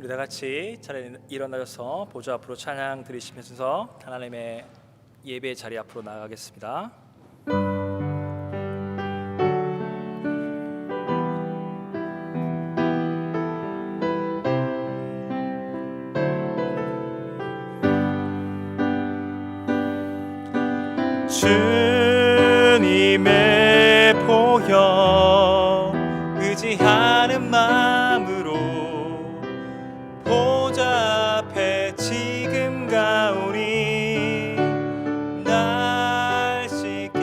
우리 다 같이 차례 일어나셔서 보좌 앞으로 찬양 드리시면서 하나님의 예배 자리 앞으로 나아가겠습니다. 주님의 보혈 의지하는 마음으로 보좌 앞에 지금 가오니 날 씻기소서.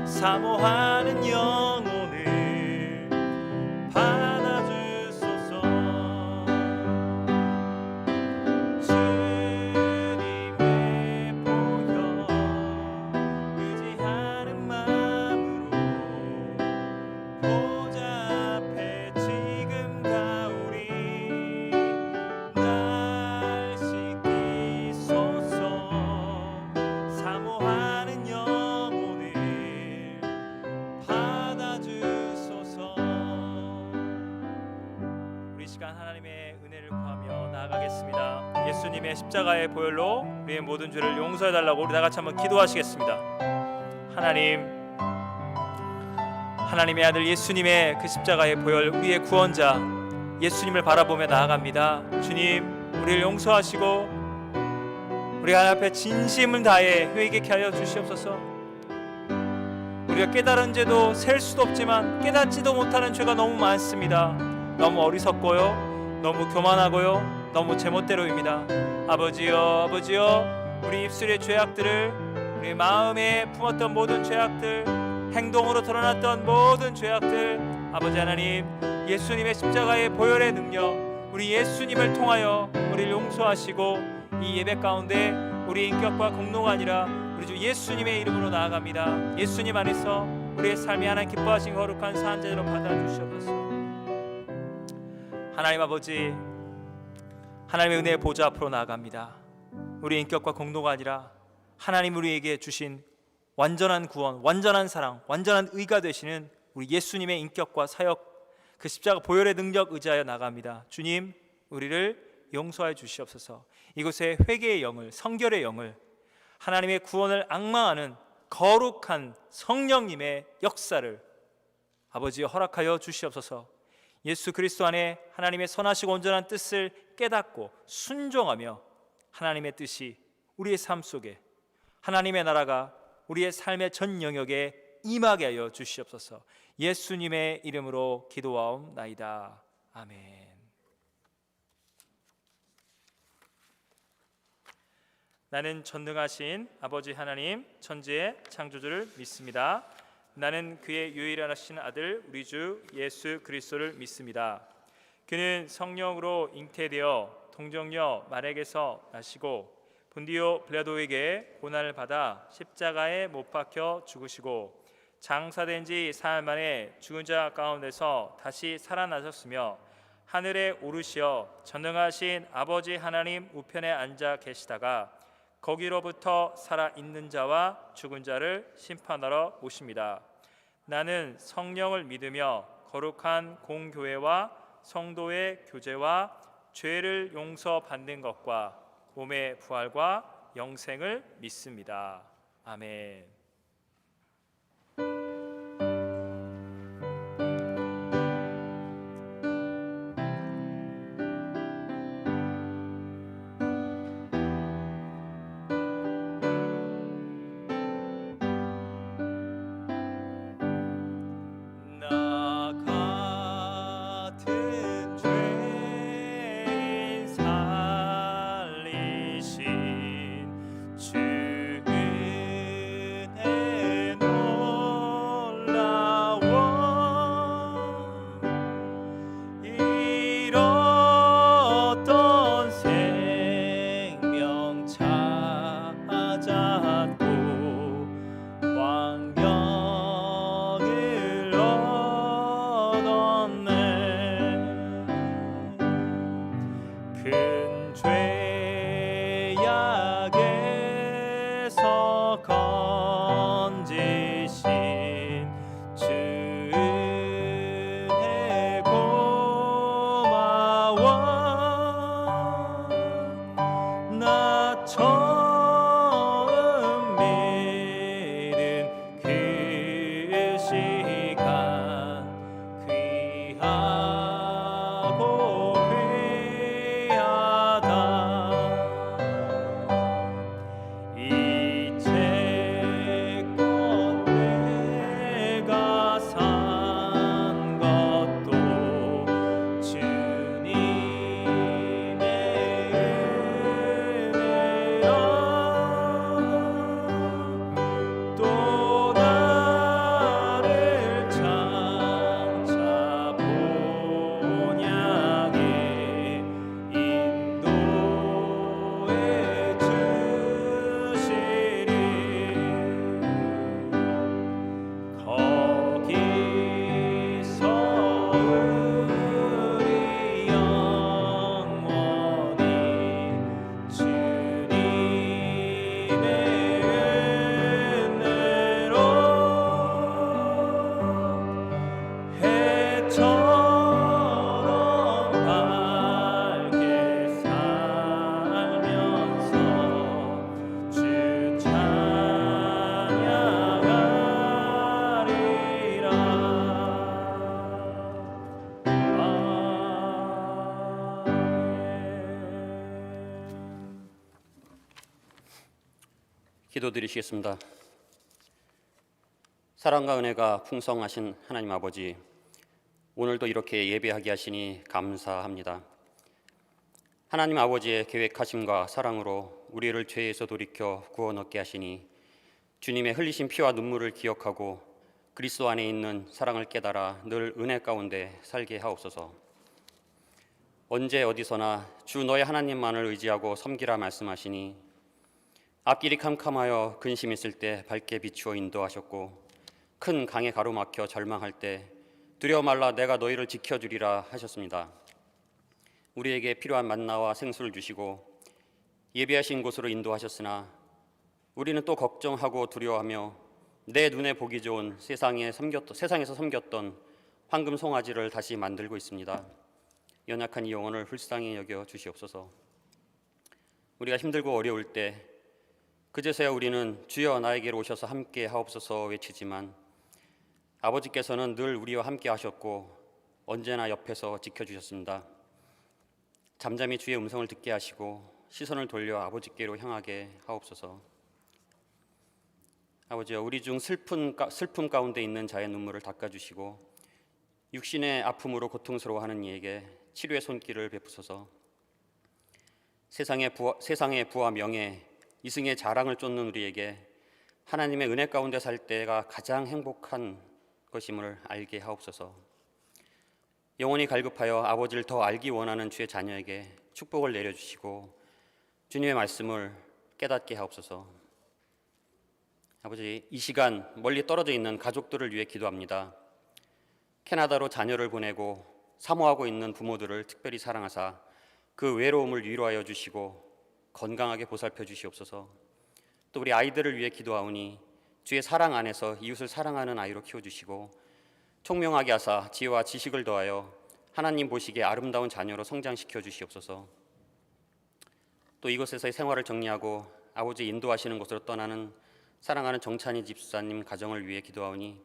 사모하는 영혼을 받아주소서. 주님의 보혈 의지하는 마음으로 보좌 앞에 지금 가오리 날 씻기소서. 사모하는 영혼을 받아주소서. 우리 시간 하나님의 은혜를 구하며 나아가겠습니다. 예수님의 십자가의 보혈로 우리의 모든 죄를 용서해달라고 우리 다같이 한번 기도하시겠습니다. 하나님의 아들 예수님의 그 십자가의 보혈, 우리의 구원자 예수님을 바라보며 나아갑니다. 주님, 우리를 용서하시고 우리 하나님 앞에 진심을 다해 회개케 하여 주시옵소서. 우리가 깨달은 죄도 셀 수도 없지만 깨닫지도 못하는 죄가 너무 많습니다. 너무 어리석고요, 너무 교만하고요, 너무 제멋대로입니다. 아버지여, 아버지여, 우리 입술의 죄악들을, 우리 마음에 품었던 모든 죄악들, 행동으로 드러났던 모든 죄악들, 아버지 하나님, 예수님의 십자가의 보혈의 능력, 우리 예수님을 통하여 우리를 용서하시고 이 예배 가운데 우리 인격과 공로가 아니라 우리 주 예수님의 이름으로 나아갑니다. 예수님 안에서 우리의 삶이 하나님 기뻐하신 거룩한 사한자로 받아주시옵소서. 하나님 아버지, 하나님의 은혜의 보좌 앞으로 나아갑니다. 우리 인격과 공로가 아니라 하나님 우리에게 주신 완전한 구원, 완전한 사랑, 완전한 의가 되시는 우리 예수님의 인격과 사역, 그 십자가 보혈의 능력 의지하여 나갑니다. 주님, 우리를 용서해 주시옵소서. 이곳에 회개의 영을, 성결의 영을, 하나님의 구원을 앙망하는 거룩한 성령님의 역사를 아버지여 허락하여 주시옵소서. 예수 그리스도 안에 하나님의 선하시고 온전한 뜻을 깨닫고 순종하며 하나님의 뜻이 우리의 삶 속에, 하나님의 나라가 우리의 삶의 전 영역에 임하게 하여 주시옵소서. 예수님의 이름으로 기도하옵나이다. 아멘. 나는 전능하신 아버지 하나님, 천지의 창조주를 믿습니다. 나는 그의 유일하신 아들 우리 주 예수 그리스도를 믿습니다. 그는 성령으로 잉태되어 동정녀 마리아에게서 나시고 본디오 빌라도에게 고난을 받아 십자가에 못 박혀 죽으시고 장사된 지 사흘 만에 죽은 자 가운데서 다시 살아나셨으며 하늘에 오르시어 전능하신 아버지 하나님 우편에 앉아 계시다가 거기로부터 살아있는 자와 죽은 자를 심판하러 오십니다. 나는 성령을 믿으며 거룩한 공교회와 성도의 교제와 죄를 용서받는 것과 몸의 부활과 영생을 믿습니다. 아멘. 기도드리시겠습니다. 사랑과 은혜가 풍성하신 하나님 아버지, 오늘도 이렇게 예배하게 하시니 감사합니다. 하나님 아버지의 계획하심과 사랑으로 우리를 죄에서 돌이켜 구원 얻게 하시니 주님의 흘리신 피와 눈물을 기억하고 그리스도 안에 있는 사랑을 깨달아 늘 은혜 가운데 살게 하옵소서. 언제 어디서나 주 너의 하나님만을 의지하고 섬기라 말씀하시니 앞길이 캄캄하여 근심 있을 때 밝게 비추어 인도하셨고 큰 강에 가로막혀 절망할 때 두려워 말라 내가 너희를 지켜주리라 하셨습니다. 우리에게 필요한 만나와 생수를 주시고 예비하신 곳으로 인도하셨으나 우리는 또 걱정하고 두려워하며 내 눈에 보기 좋은 세상에서 섬겼던 황금 송아지를 다시 만들고 있습니다. 연약한 이 영혼을 불쌍히 여겨 주시옵소서. 우리가 힘들고 어려울 때 그제서야 우리는 주여 나에게로 오셔서 함께 하옵소서 외치지만 아버지께서는 늘 우리와 함께 하셨고 언제나 옆에서 지켜주셨습니다. 잠잠히 주의 음성을 듣게 하시고 시선을 돌려 아버지께로 향하게 하옵소서. 아버지여, 우리 중 슬픔 가운데 있는 자의 눈물을 닦아주시고 육신의 아픔으로 고통스러워하는 이에게 치료의 손길을 베푸소서. 세상의 부와 명예, 이승의 자랑을 쫓는 우리에게 하나님의 은혜 가운데 살 때가 가장 행복한 것임을 알게 하옵소서. 영혼이 갈급하여 아버지를 더 알기 원하는 주의 자녀에게 축복을 내려주시고 주님의 말씀을 깨닫게 하옵소서. 아버지, 이 시간 멀리 떨어져 있는 가족들을 위해 기도합니다. 캐나다로 자녀를 보내고 사모하고 있는 부모들을 특별히 사랑하사 그 외로움을 위로하여 주시고 건강하게 보살펴 주시옵소서. 또 우리 아이들을 위해 기도하오니 주의 사랑 안에서 이웃을 사랑하는 아이로 키워주시고 총명하게 하사 지혜와 지식을 더하여 하나님 보시기에 아름다운 자녀로 성장시켜 주시옵소서. 또 이곳에서의 생활을 정리하고 아버지 인도하시는 곳으로 떠나는 사랑하는 정찬희 집사님 가정을 위해 기도하오니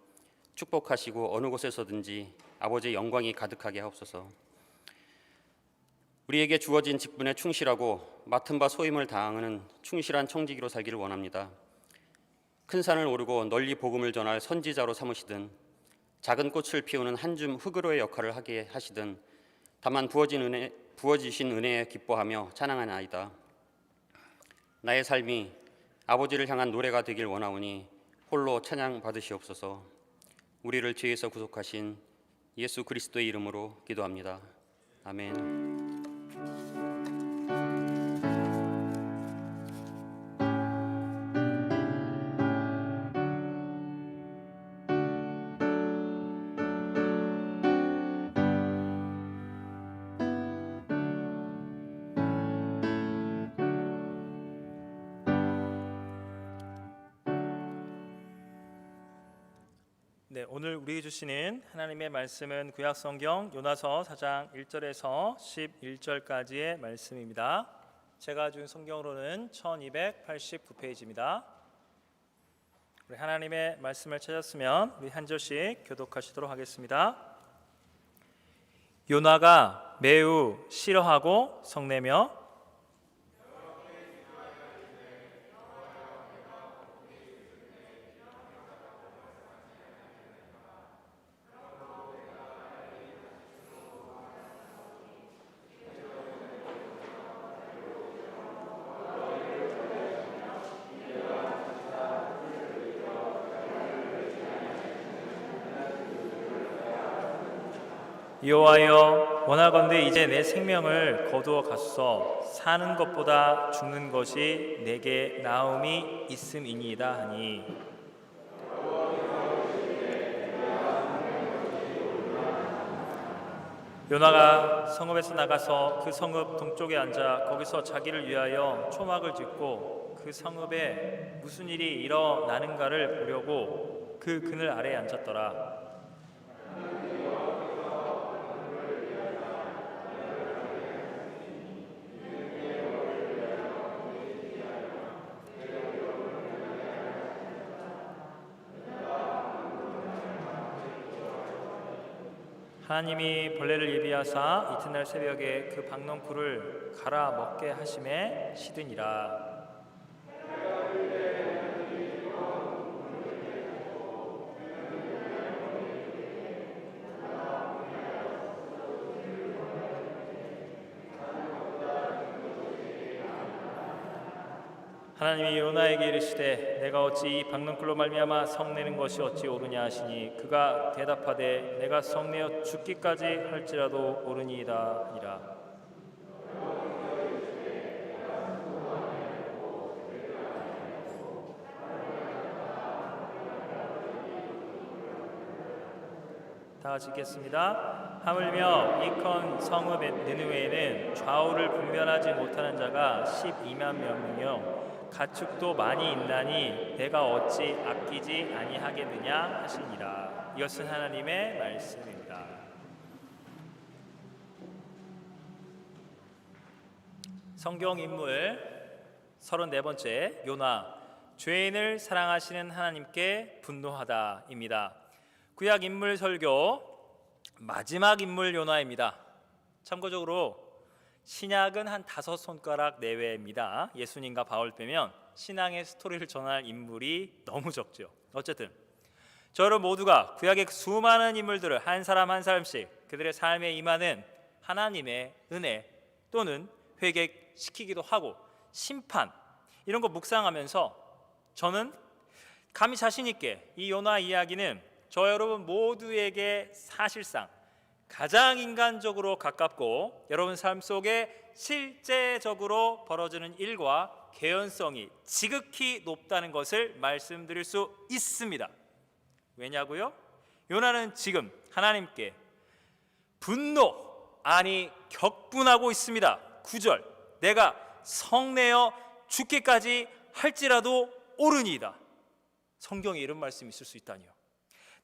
축복하시고 어느 곳에서든지 아버지의 영광이 가득하게 하옵소서. 우리에게 주어진 직분에 충실하고 맡은 바 소임을 다하는 충실한 청지기로 살기를 원합니다. 큰 산을 오르고 널리 복음을 전할 선지자로 삼으시든 작은 꽃을 피우는 한 줌 흙으로의 역할을 하게 하시든 다만 부어지신 은혜에 기뻐하며 찬양하나이다. 나의 삶이 아버지를 향한 노래가 되길 원하오니 홀로 찬양 받으시옵소서. 우리를 죄에서 구속하신 예수 그리스도의 이름으로 기도합니다. 아멘. 네, 오늘 우리에게 주시는 하나님의 말씀은 구약성경 요나서 4장 1절에서 11절까지의 말씀입니다. 제가 준 성경으로는 1289페이지입니다. 우리 하나님의 말씀을 찾았으면 우리 한 절씩 교독하시도록 하겠습니다. 요나가 매우 싫어하고 성내며 여호와여, 원하건대 이제 내 생명을 거두어 갔소. 사는 것보다 죽는 것이 내게 나음이 있음이니이다 하니 요나가 성읍에서 나가서 그 성읍 동쪽에 앉아 거기서 자기를 위하여 초막을 짓고 그 성읍에 무슨 일이 일어나는가를 보려고 그 그늘 아래에 앉았더라. 하나님이 벌레를 예비하사 이튿날 새벽에 그 박농쿨을 갈아 먹게 하심에 시드니라. 하나님이 요나에게 이르시되 내가 어찌 이 박는 꿀로 말미암아 성내는 것이 어찌 옳으냐 하시니 그가 대답하되 내가 성내어 죽기까지 할지라도 옳으니이다 하니라. 다 같이 읽겠습니다. 하물며 이컨 성읍 느느웨에는 좌우를 분별하지 못하는 자가 12만 명이요 가축도 많이 있나니 내가 어찌 아끼지 아니하겠느냐 하시니라. 이것은 하나님의 말씀입니다. 성경 인물 34번째 요나, 죄인을 사랑하시는 하나님께 분노하다입니다. 구약 인물 설교 마지막 인물 요나입니다. 참고적으로 신약은 한 5손가락 내외입니다. 예수님과 바울 빼면 신앙의 스토리를 전할 인물이 너무 적죠. 어쨌든 저를 모두가 구약의 수많은 인물들을 한 사람 한 사람씩 그들의 삶에 임하는 하나님의 은혜 또는 회개시키기도 하고 심판 이런 거 묵상하면서 저는 감히 자신 있게 이 요나 이야기는 저 여러분 모두에게 사실상 가장 인간적으로 가깝고 여러분 삶 속에 실제적으로 벌어지는 일과 개연성이 지극히 높다는 것을 말씀드릴 수 있습니다. 왜냐고요? 요나는 지금 하나님께 분노 아니 격분하고 있습니다. 9절 내가 성내어 죽기까지 할지라도 옳으니이다. 성경에 이런 말씀이 있을 수 있다니요.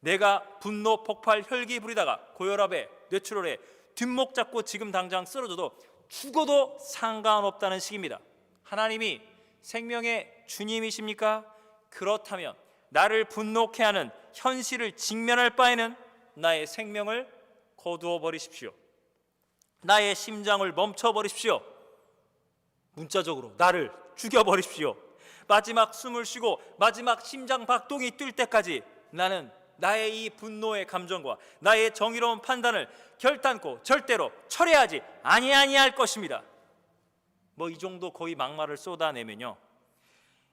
내가 분노 폭발 혈기 부리다가 고혈압에 뇌출혈에 뒷목 잡고 지금 당장 쓰러져도 죽어도 상관없다는 식입니다. 하나님이 생명의 주님이십니까? 그렇다면 나를 분노케 하는 현실을 직면할 바에는 나의 생명을 거두어 버리십시오. 나의 심장을 멈춰 버리십시오. 문자적으로 나를 죽여 버리십시오. 마지막 숨을 쉬고 마지막 심장 박동이 뛸 때까지 나는 나의 이 분노의 감정과 나의 정의로운 판단을 결단코 절대로 철회하지 아니할 것입니다. 뭐 이 정도 거의 막말을 쏟아내면요,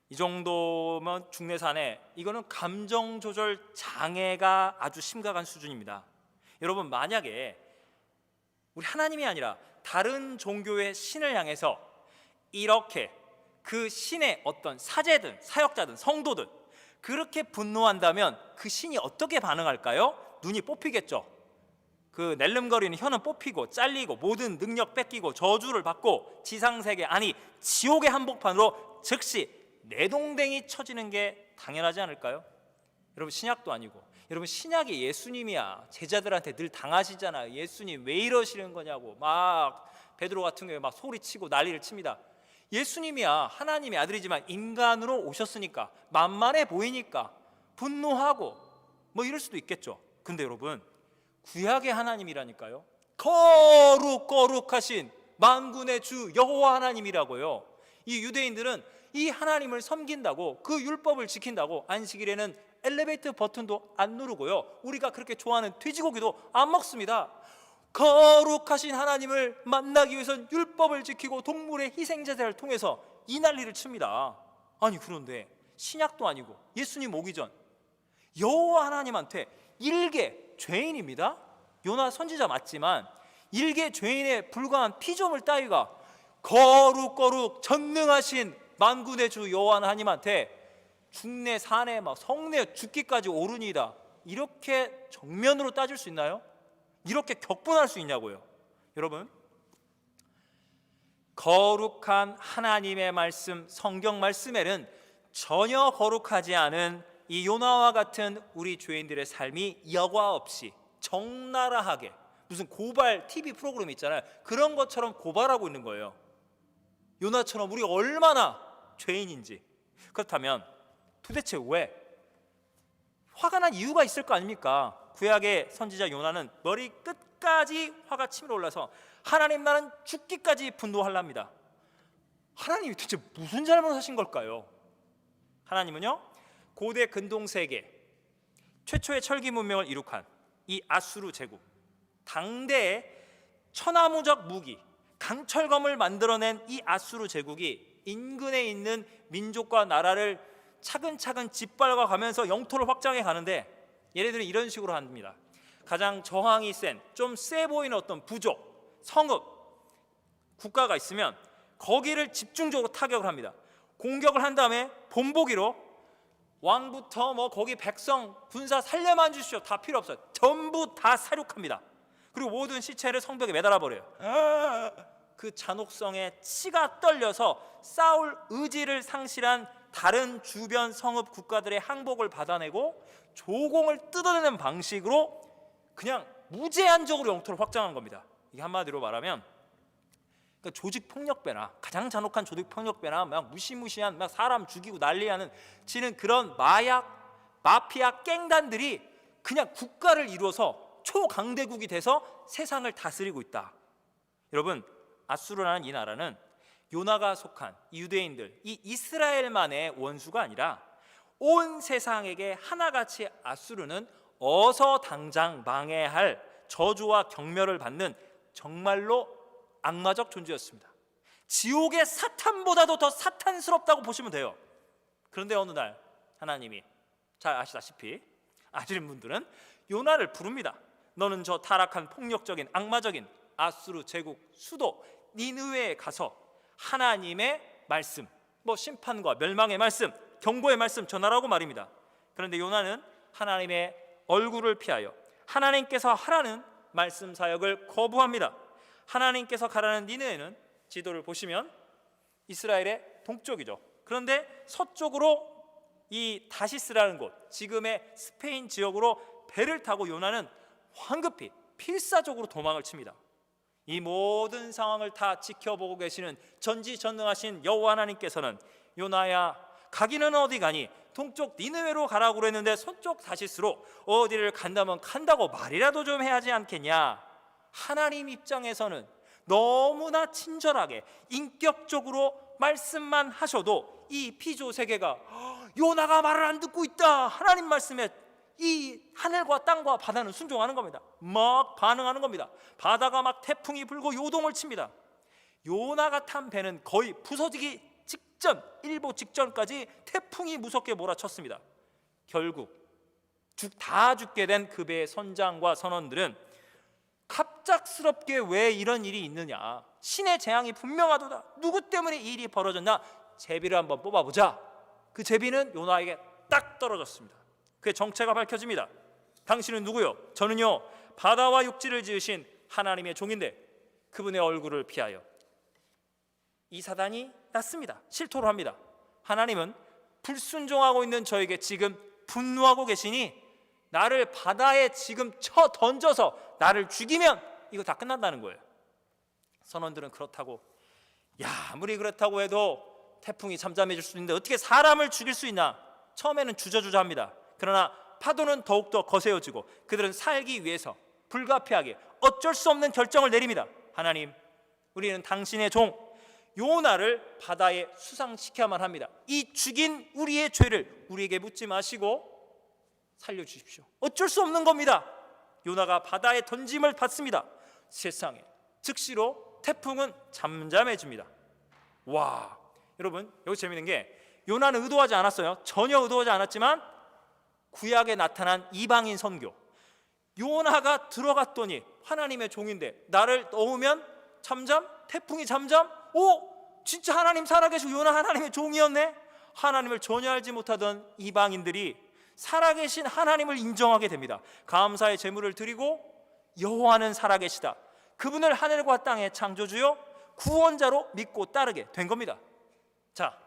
이 정도면 중내산에 이거는 감정 조절 장애가 아주 심각한 수준입니다. 여러분 만약에 우리 하나님이 아니라 다른 종교의 신을 향해서 이렇게 그 신의 어떤 사제든 사역자든 성도든 그렇게 분노한다면 그 신이 어떻게 반응할까요? 눈이 뽑히겠죠. 그 낼름거리는 혀는 뽑히고 잘리고 모든 능력 뺏기고 저주를 받고 지상세계 아니 지옥의 한복판으로 즉시 내동댕이 쳐지는 게 당연하지 않을까요? 여러분 신약도 아니고 여러분 신약이 예수님이야. 제자들한테 늘 당하시잖아요. 예수님 왜 이러시는 거냐고 막 베드로 같은 경우에 막 소리치고 난리를 칩니다. 예수님이야 하나님의 아들이지만 인간으로 오셨으니까 만만해 보이니까 분노하고 뭐 이럴 수도 있겠죠. 근데 여러분 구약의 하나님이라니까요. 거룩하신 만군의 주 여호와 하나님이라고요. 이 유대인들은 이 하나님을 섬긴다고 그 율법을 지킨다고 안식일에는 엘리베이터 버튼도 안 누르고요, 우리가 그렇게 좋아하는 돼지고기도 안 먹습니다. 거룩하신 하나님을 만나기 위해서는 율법을 지키고 동물의 희생제사를 통해서 이 난리를 칩니다. 아니 그런데 신약도 아니고 예수님 오기 전 여호와 하나님한테 일개 죄인입니다. 요나 선지자 맞지만 일개 죄인에 불과한 피조물 따위가 거룩 전능하신 만군의 주 여호와 하나님한테 죽내 산에 막 성내 죽기까지 오르니이다 이렇게 정면으로 따질 수 있나요? 이렇게 격분할 수 있냐고요. 여러분 거룩한 하나님의 말씀 성경 말씀에는 전혀 거룩하지 않은 이 요나와 같은 우리 죄인들의 삶이 여과 없이 적나라하게 무슨 고발 TV 프로그램 있잖아요. 그런 것처럼 고발하고 있는 거예요. 요나처럼 우리가 얼마나 죄인인지. 그렇다면 도대체 왜 화가 난 이유가 있을 거 아닙니까? 구약의 선지자 요나는 머리 끝까지 화가 치밀어 올라서 하나님 나는 죽기까지 분노하랍니다. 하나님이 도대체 무슨 잘못하신 걸까요? 하나님은요 고대 근동세계 최초의 철기 문명을 이룩한 이 아수르 제국, 당대의 천하무적 무기 강철검을 만들어낸 이 아수르 제국이 인근에 있는 민족과 나라를 차근차근 짓밟아 가면서 영토를 확장해 가는데, 얘네들은 이런 식으로 합니다. 가장 저항이 센, 좀 세 보이는 어떤 부족, 성읍, 국가가 있으면 거기를 집중적으로 타격을 합니다. 공격을 한 다음에 본보기로 왕부터 뭐 거기 백성, 군사 살려만 주십시오. 다 필요 없어요. 전부 다 사륙합니다. 그리고 모든 시체를 성벽에 매달아 버려요. 그 잔혹성에 치가 떨려서 싸울 의지를 상실한 다른 주변 성읍 국가들의 항복을 받아내고 조공을 뜯어내는 방식으로 그냥 무제한적으로 영토를 확장한 겁니다. 이게 한마디로 말하면 그러니까 조직 폭력배나, 가장 잔혹한 조직 폭력배나, 막 무시무시한 막 사람 죽이고 난리하는 지는 그런 마약 마피아 깽단들이 그냥 국가를 이루어서 초강대국이 돼서 세상을 다스리고 있다. 여러분, 아수르라는 이 나라는 요나가 속한 유대인들, 이 이스라엘만의 원수가 아니라 온 세상에게 하나같이 아수르는 어서 당장 망해야 할 저주와 경멸을 받는 정말로 악마적 존재였습니다. 지옥의 사탄보다도 더 사탄스럽다고 보시면 돼요. 그런데 어느 날 하나님이 잘 아시다시피, 아시는 분들은 요나를 부릅니다. 너는 저 타락한 폭력적인 악마적인 아수르 제국 수도 니느웨에 가서 하나님의 말씀, 뭐 심판과 멸망의 말씀, 경고의 말씀 전하라고 말입니다. 그런데 요나는 하나님의 얼굴을 피하여 하나님께서 하라는 말씀 사역을 거부합니다. 하나님께서 가라는 니느웨는 지도를 보시면 이스라엘의 동쪽이죠. 그런데 서쪽으로 이 다시스라는 곳, 지금의 스페인 지역으로 배를 타고 요나는 황급히 필사적으로 도망을 칩니다. 이 모든 상황을 다 지켜보고 계시는 전지전능하신 여호와 하나님께서는 요나야, 가기는 어디 가니? 동쪽 니느웨로 가라고 그랬는데 서쪽 다시스로 어디를 간다면 간다고 말이라도 좀 해야지 않겠냐? 하나님 입장에서는 너무나 친절하게 인격적으로 말씀만 하셔도 이 피조 세계가 요나가 말을 안 듣고 있다, 하나님 말씀에 이 하늘과 땅과 바다는 순종하는 겁니다. 막 반응하는 겁니다. 바다가 막 태풍이 불고 요동을 칩니다. 요나가 탄 배는 거의 부서지기 직전, 일보 직전까지 태풍이 무섭게 몰아쳤습니다. 결국 다 죽게 된 그 배의 선장과 선원들은 갑작스럽게 왜 이런 일이 있느냐, 신의 재앙이 분명하도다, 누구 때문에 이 일이 벌어졌나, 제비를 한번 뽑아보자. 그 제비는 요나에게 딱 떨어졌습니다. 그의 정체가 밝혀집니다. 당신은 누구요? 저는요, 바다와 육지를 지으신 하나님의 종인데 그분의 얼굴을 피하여 이 사단이 났습니다. 실토를 합니다. 하나님은 불순종하고 있는 저에게 지금 분노하고 계시니 나를 바다에 지금 쳐 던져서 나를 죽이면 이거 다 끝난다는 거예요. 선원들은 그렇다고, 야, 아무리 그렇다고 해도 태풍이 잠잠해질 수 있는데 어떻게 사람을 죽일 수 있나? 처음에는 주저주저합니다. 그러나 파도는 더욱더 거세어지고 그들은 살기 위해서 불가피하게 어쩔 수 없는 결정을 내립니다. 하나님, 우리는 당신의 종 요나를 바다에 수상시켜야만 합니다. 이 죽인 우리의 죄를 우리에게 묻지 마시고 살려주십시오. 어쩔 수 없는 겁니다. 요나가 바다에 던짐을 받습니다. 세상에 즉시로 태풍은 잠잠해집니다. 와, 여러분, 여기 재밌는 게 요나는 의도하지 않았어요. 전혀 의도하지 않았지만 구약에 나타난 이방인 선교, 요나가 들어갔더니 하나님의 종인데 나를 넣으면 잠잠, 태풍이 잠잠. 오, 진짜 하나님 살아계시고 요나 하나님의 종이었네. 하나님을 전혀 알지 못하던 이방인들이 살아계신 하나님을 인정하게 됩니다. 감사의 제물을 드리고 여호와는 살아계시다, 그분을 하늘과 땅의 창조주요 구원자로 믿고 따르게 된 겁니다. 자,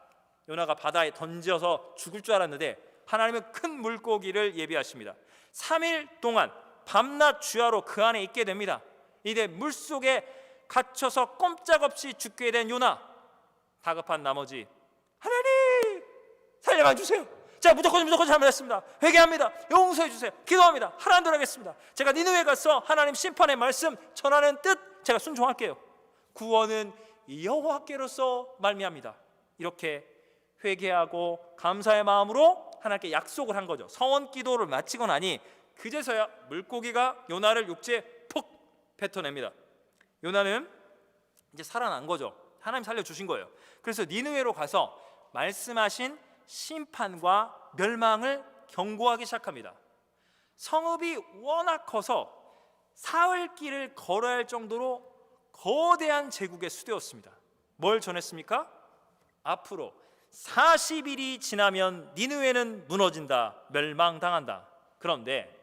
요나가 바다에 던져서 죽을 줄 알았는데 하나님은 큰 물고기를 예비하십니다. 3일 동안 밤낮 주야로 그 안에 있게 됩니다. 이제 물속에 갇혀서 꼼짝없이 죽게 된 요나, 다급한 나머지 하나님 살려만 주세요. 자, 무조건 잘못했습니다. 회개합니다. 용서해 주세요. 기도합니다. 하나님 대로 하겠습니다. 제가 니느웨 가서 하나님 심판의 말씀 전하는 뜻 제가 순종할게요. 구원은 여호와께로서 말미암니다. 이렇게 회개하고 감사의 마음으로 하나님께 약속을 한 거죠. 서원 기도를 마치고 나니 그제서야 물고기가 요나를 육지에 푹 뱉어냅니다. 요나는 이제 살아난 거죠. 하나님 살려주신 거예요. 그래서 니느웨로 가서 말씀하신 심판과 멸망을 경고하기 시작합니다. 성읍이 워낙 커서 사흘 길을 걸어야 할 정도로 거대한 제국의 수도였습니다. 뭘 전했습니까? 앞으로 40일이 지나면 니느웨는 무너진다, 멸망당한다. 그런데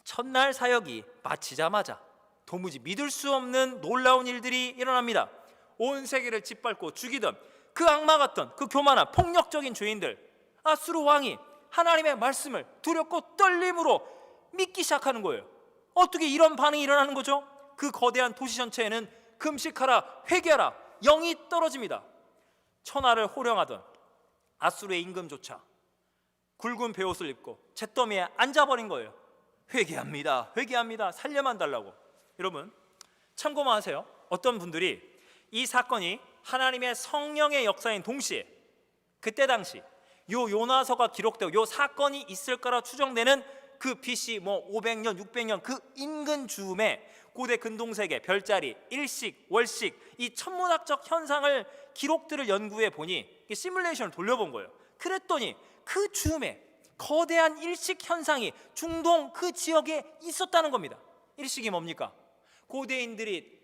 첫날 사역이 마치자마자 도무지 믿을 수 없는 놀라운 일들이 일어납니다. 온 세계를 짓밟고 죽이던 그 악마 같던 그 교만한 폭력적인 죄인들, 아수르 왕이 하나님의 말씀을 두렵고 떨림으로 믿기 시작하는 거예요. 어떻게 이런 반응이 일어나는 거죠? 그 거대한 도시 전체에는 금식하라, 회개하라, 영이 떨어집니다. 천하를 호령하던 아수르의 임금조차 굵은 베옷을 입고 잿더미에 앉아버린 거예요. 회개합니다, 회개합니다, 살려만 달라고. 여러분 참고만 하세요. 어떤 분들이 이 사건이 하나님의 성령의 역사인 동시에 그때 당시 요 요나서가 기록되고 요 사건이 있을 거라 추정되는 그 BC 500년, 600년 그 인근 즈음에 고대 근동세계 별자리, 일식, 월식 이 천문학적 현상을 기록들을 연구해 보니 시뮬레이션을 돌려본 거예요. 그랬더니 그 즈음에 거대한 일식 현상이 중동 그 지역에 있었다는 겁니다. 일식이 뭡니까? 고대인들이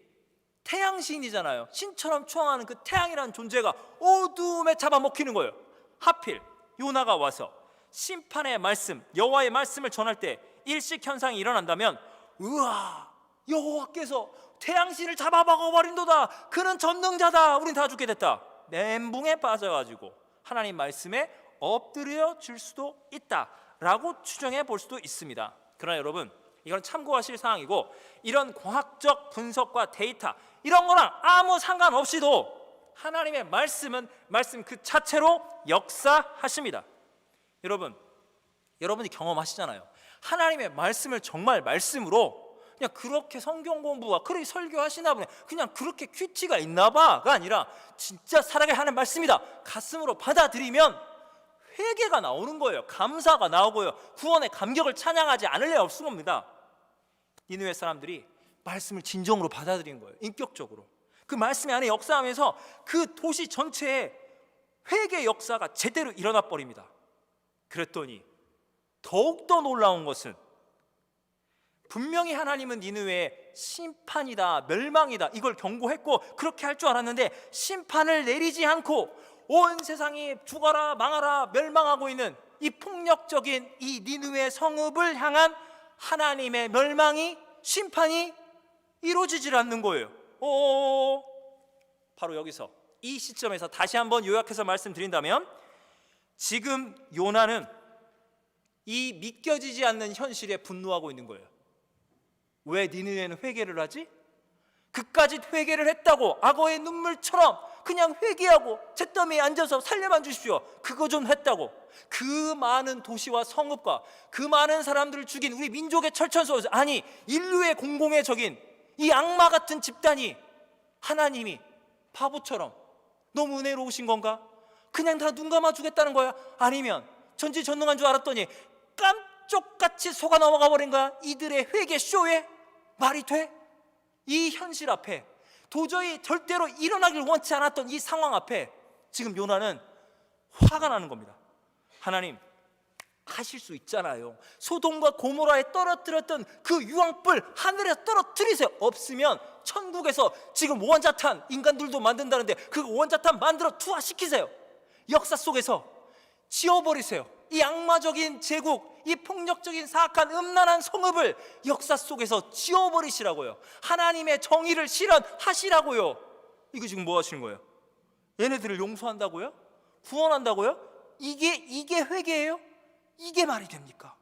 태양신이잖아요. 신처럼 추앙하는 그 태양이라는 존재가 어둠에 잡아먹히는 거예요. 하필 요나가 와서 심판의 말씀, 여호와의 말씀을 전할 때 일식 현상이 일어난다면 우와, 여호와께서 태양신을 잡아먹어버린도다, 그는 전능자다, 우린 다 죽게 됐다, 멘붕에 빠져가지고 하나님 말씀에 엎드려 줄 수도 있다라고 추정해 볼 수도 있습니다. 그러나 여러분 이건 참고하실 사항이고 이런 과학적 분석과 데이터 이런 거랑 아무 상관없이도 하나님의 말씀은 말씀 그 자체로 역사하십니다. 여러분이 경험하시잖아요. 하나님의 말씀을 정말 말씀으로 그냥 그렇게 성경 공부와 그렇게 설교하시나 보네, 그냥 그렇게 큐티가 있나 봐가 아니라 진짜 살아가야 하는 말씀이다 가슴으로 받아들이면 회개가 나오는 거예요. 감사가 나오고요. 구원의 감격을 찬양하지 않을 리 없을 겁니다. 니느웨 사람들이 말씀을 진정으로 받아들인 거예요. 인격적으로 그 말씀이 안에 역사하면서 그 도시 전체에 회개 역사가 제대로 일어나 버립니다. 그랬더니 더욱더 놀라운 것은 분명히 하나님은 니느웨의 심판이다, 멸망이다 이걸 경고했고 그렇게 할 줄 알았는데 심판을 내리지 않고 온 세상이 죽어라, 망하라, 멸망하고 있는 이 폭력적인 이 니느웨 성읍을 향한 하나님의 멸망이, 심판이 이루어지질 않는 거예요. 바로 여기서 이 시점에서 다시 한번 요약해서 말씀드린다면 지금 요나는 이 믿겨지지 않는 현실에 분노하고 있는 거예요. 왜 니느웨는 회개를 하지? 그까짓 회개를 했다고 악어의 눈물처럼 그냥 회개하고 잿더미에 앉아서 살려만 주십시오, 그거 좀 했다고 그 많은 도시와 성읍과 그 많은 사람들을 죽인 우리 민족의 철천소, 아니 인류의 공공의 적인 이 악마 같은 집단이 하나님이 바보처럼 너무 은혜로우신 건가? 그냥 다 눈 감아 주겠다는 거야? 아니면 전지전능한 줄 알았더니 깜쪽같이 속아 넘어가 버린 거야? 이들의 회개 쇼에 말이 돼? 이 현실 앞에 도저히 절대로 일어나길 원치 않았던 이 상황 앞에 지금 요나는 화가 나는 겁니다. 하나님 하실 수 있잖아요. 소돔과 고모라에 떨어뜨렸던 그 유황불 하늘에서 떨어뜨리세요. 없으면 천국에서 지금 원자탄 인간들도 만든다는데 그 원자탄 만들어 투하시키세요. 역사 속에서 지워버리세요. 이 악마적인 제국, 이 폭력적인 사악한 음란한 성읍을 역사 속에서 지워버리시라고요. 하나님의 정의를 실현하시라고요. 이거 지금 뭐 하시는 거예요? 얘네들을 용서한다고요? 구원한다고요? 이게 회개예요? 이게 말이 됩니까?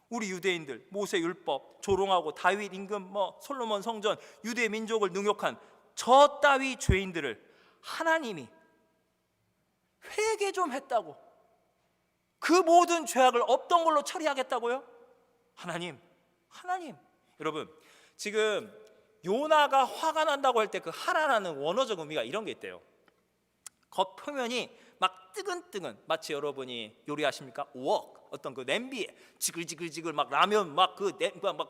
우리 유대인들 모세 율법 조롱하고 다윗 임금 솔로몬 성전 유대 민족을 능욕한 저 따위 죄인들을 하나님이 회개 좀 했다고 그 모든 죄악을 없던 걸로 처리하겠다고요? 하나님 여러분 지금 요나가 화가 난다고 할 때 그 하라라는 원어적 의미가 이런 게 있대요. 겉표면이 막 뜨근뜨근, 마치 여러분이 요리하십니까? 웍 어떤 그 냄비에 지글지글지글 막 라면 막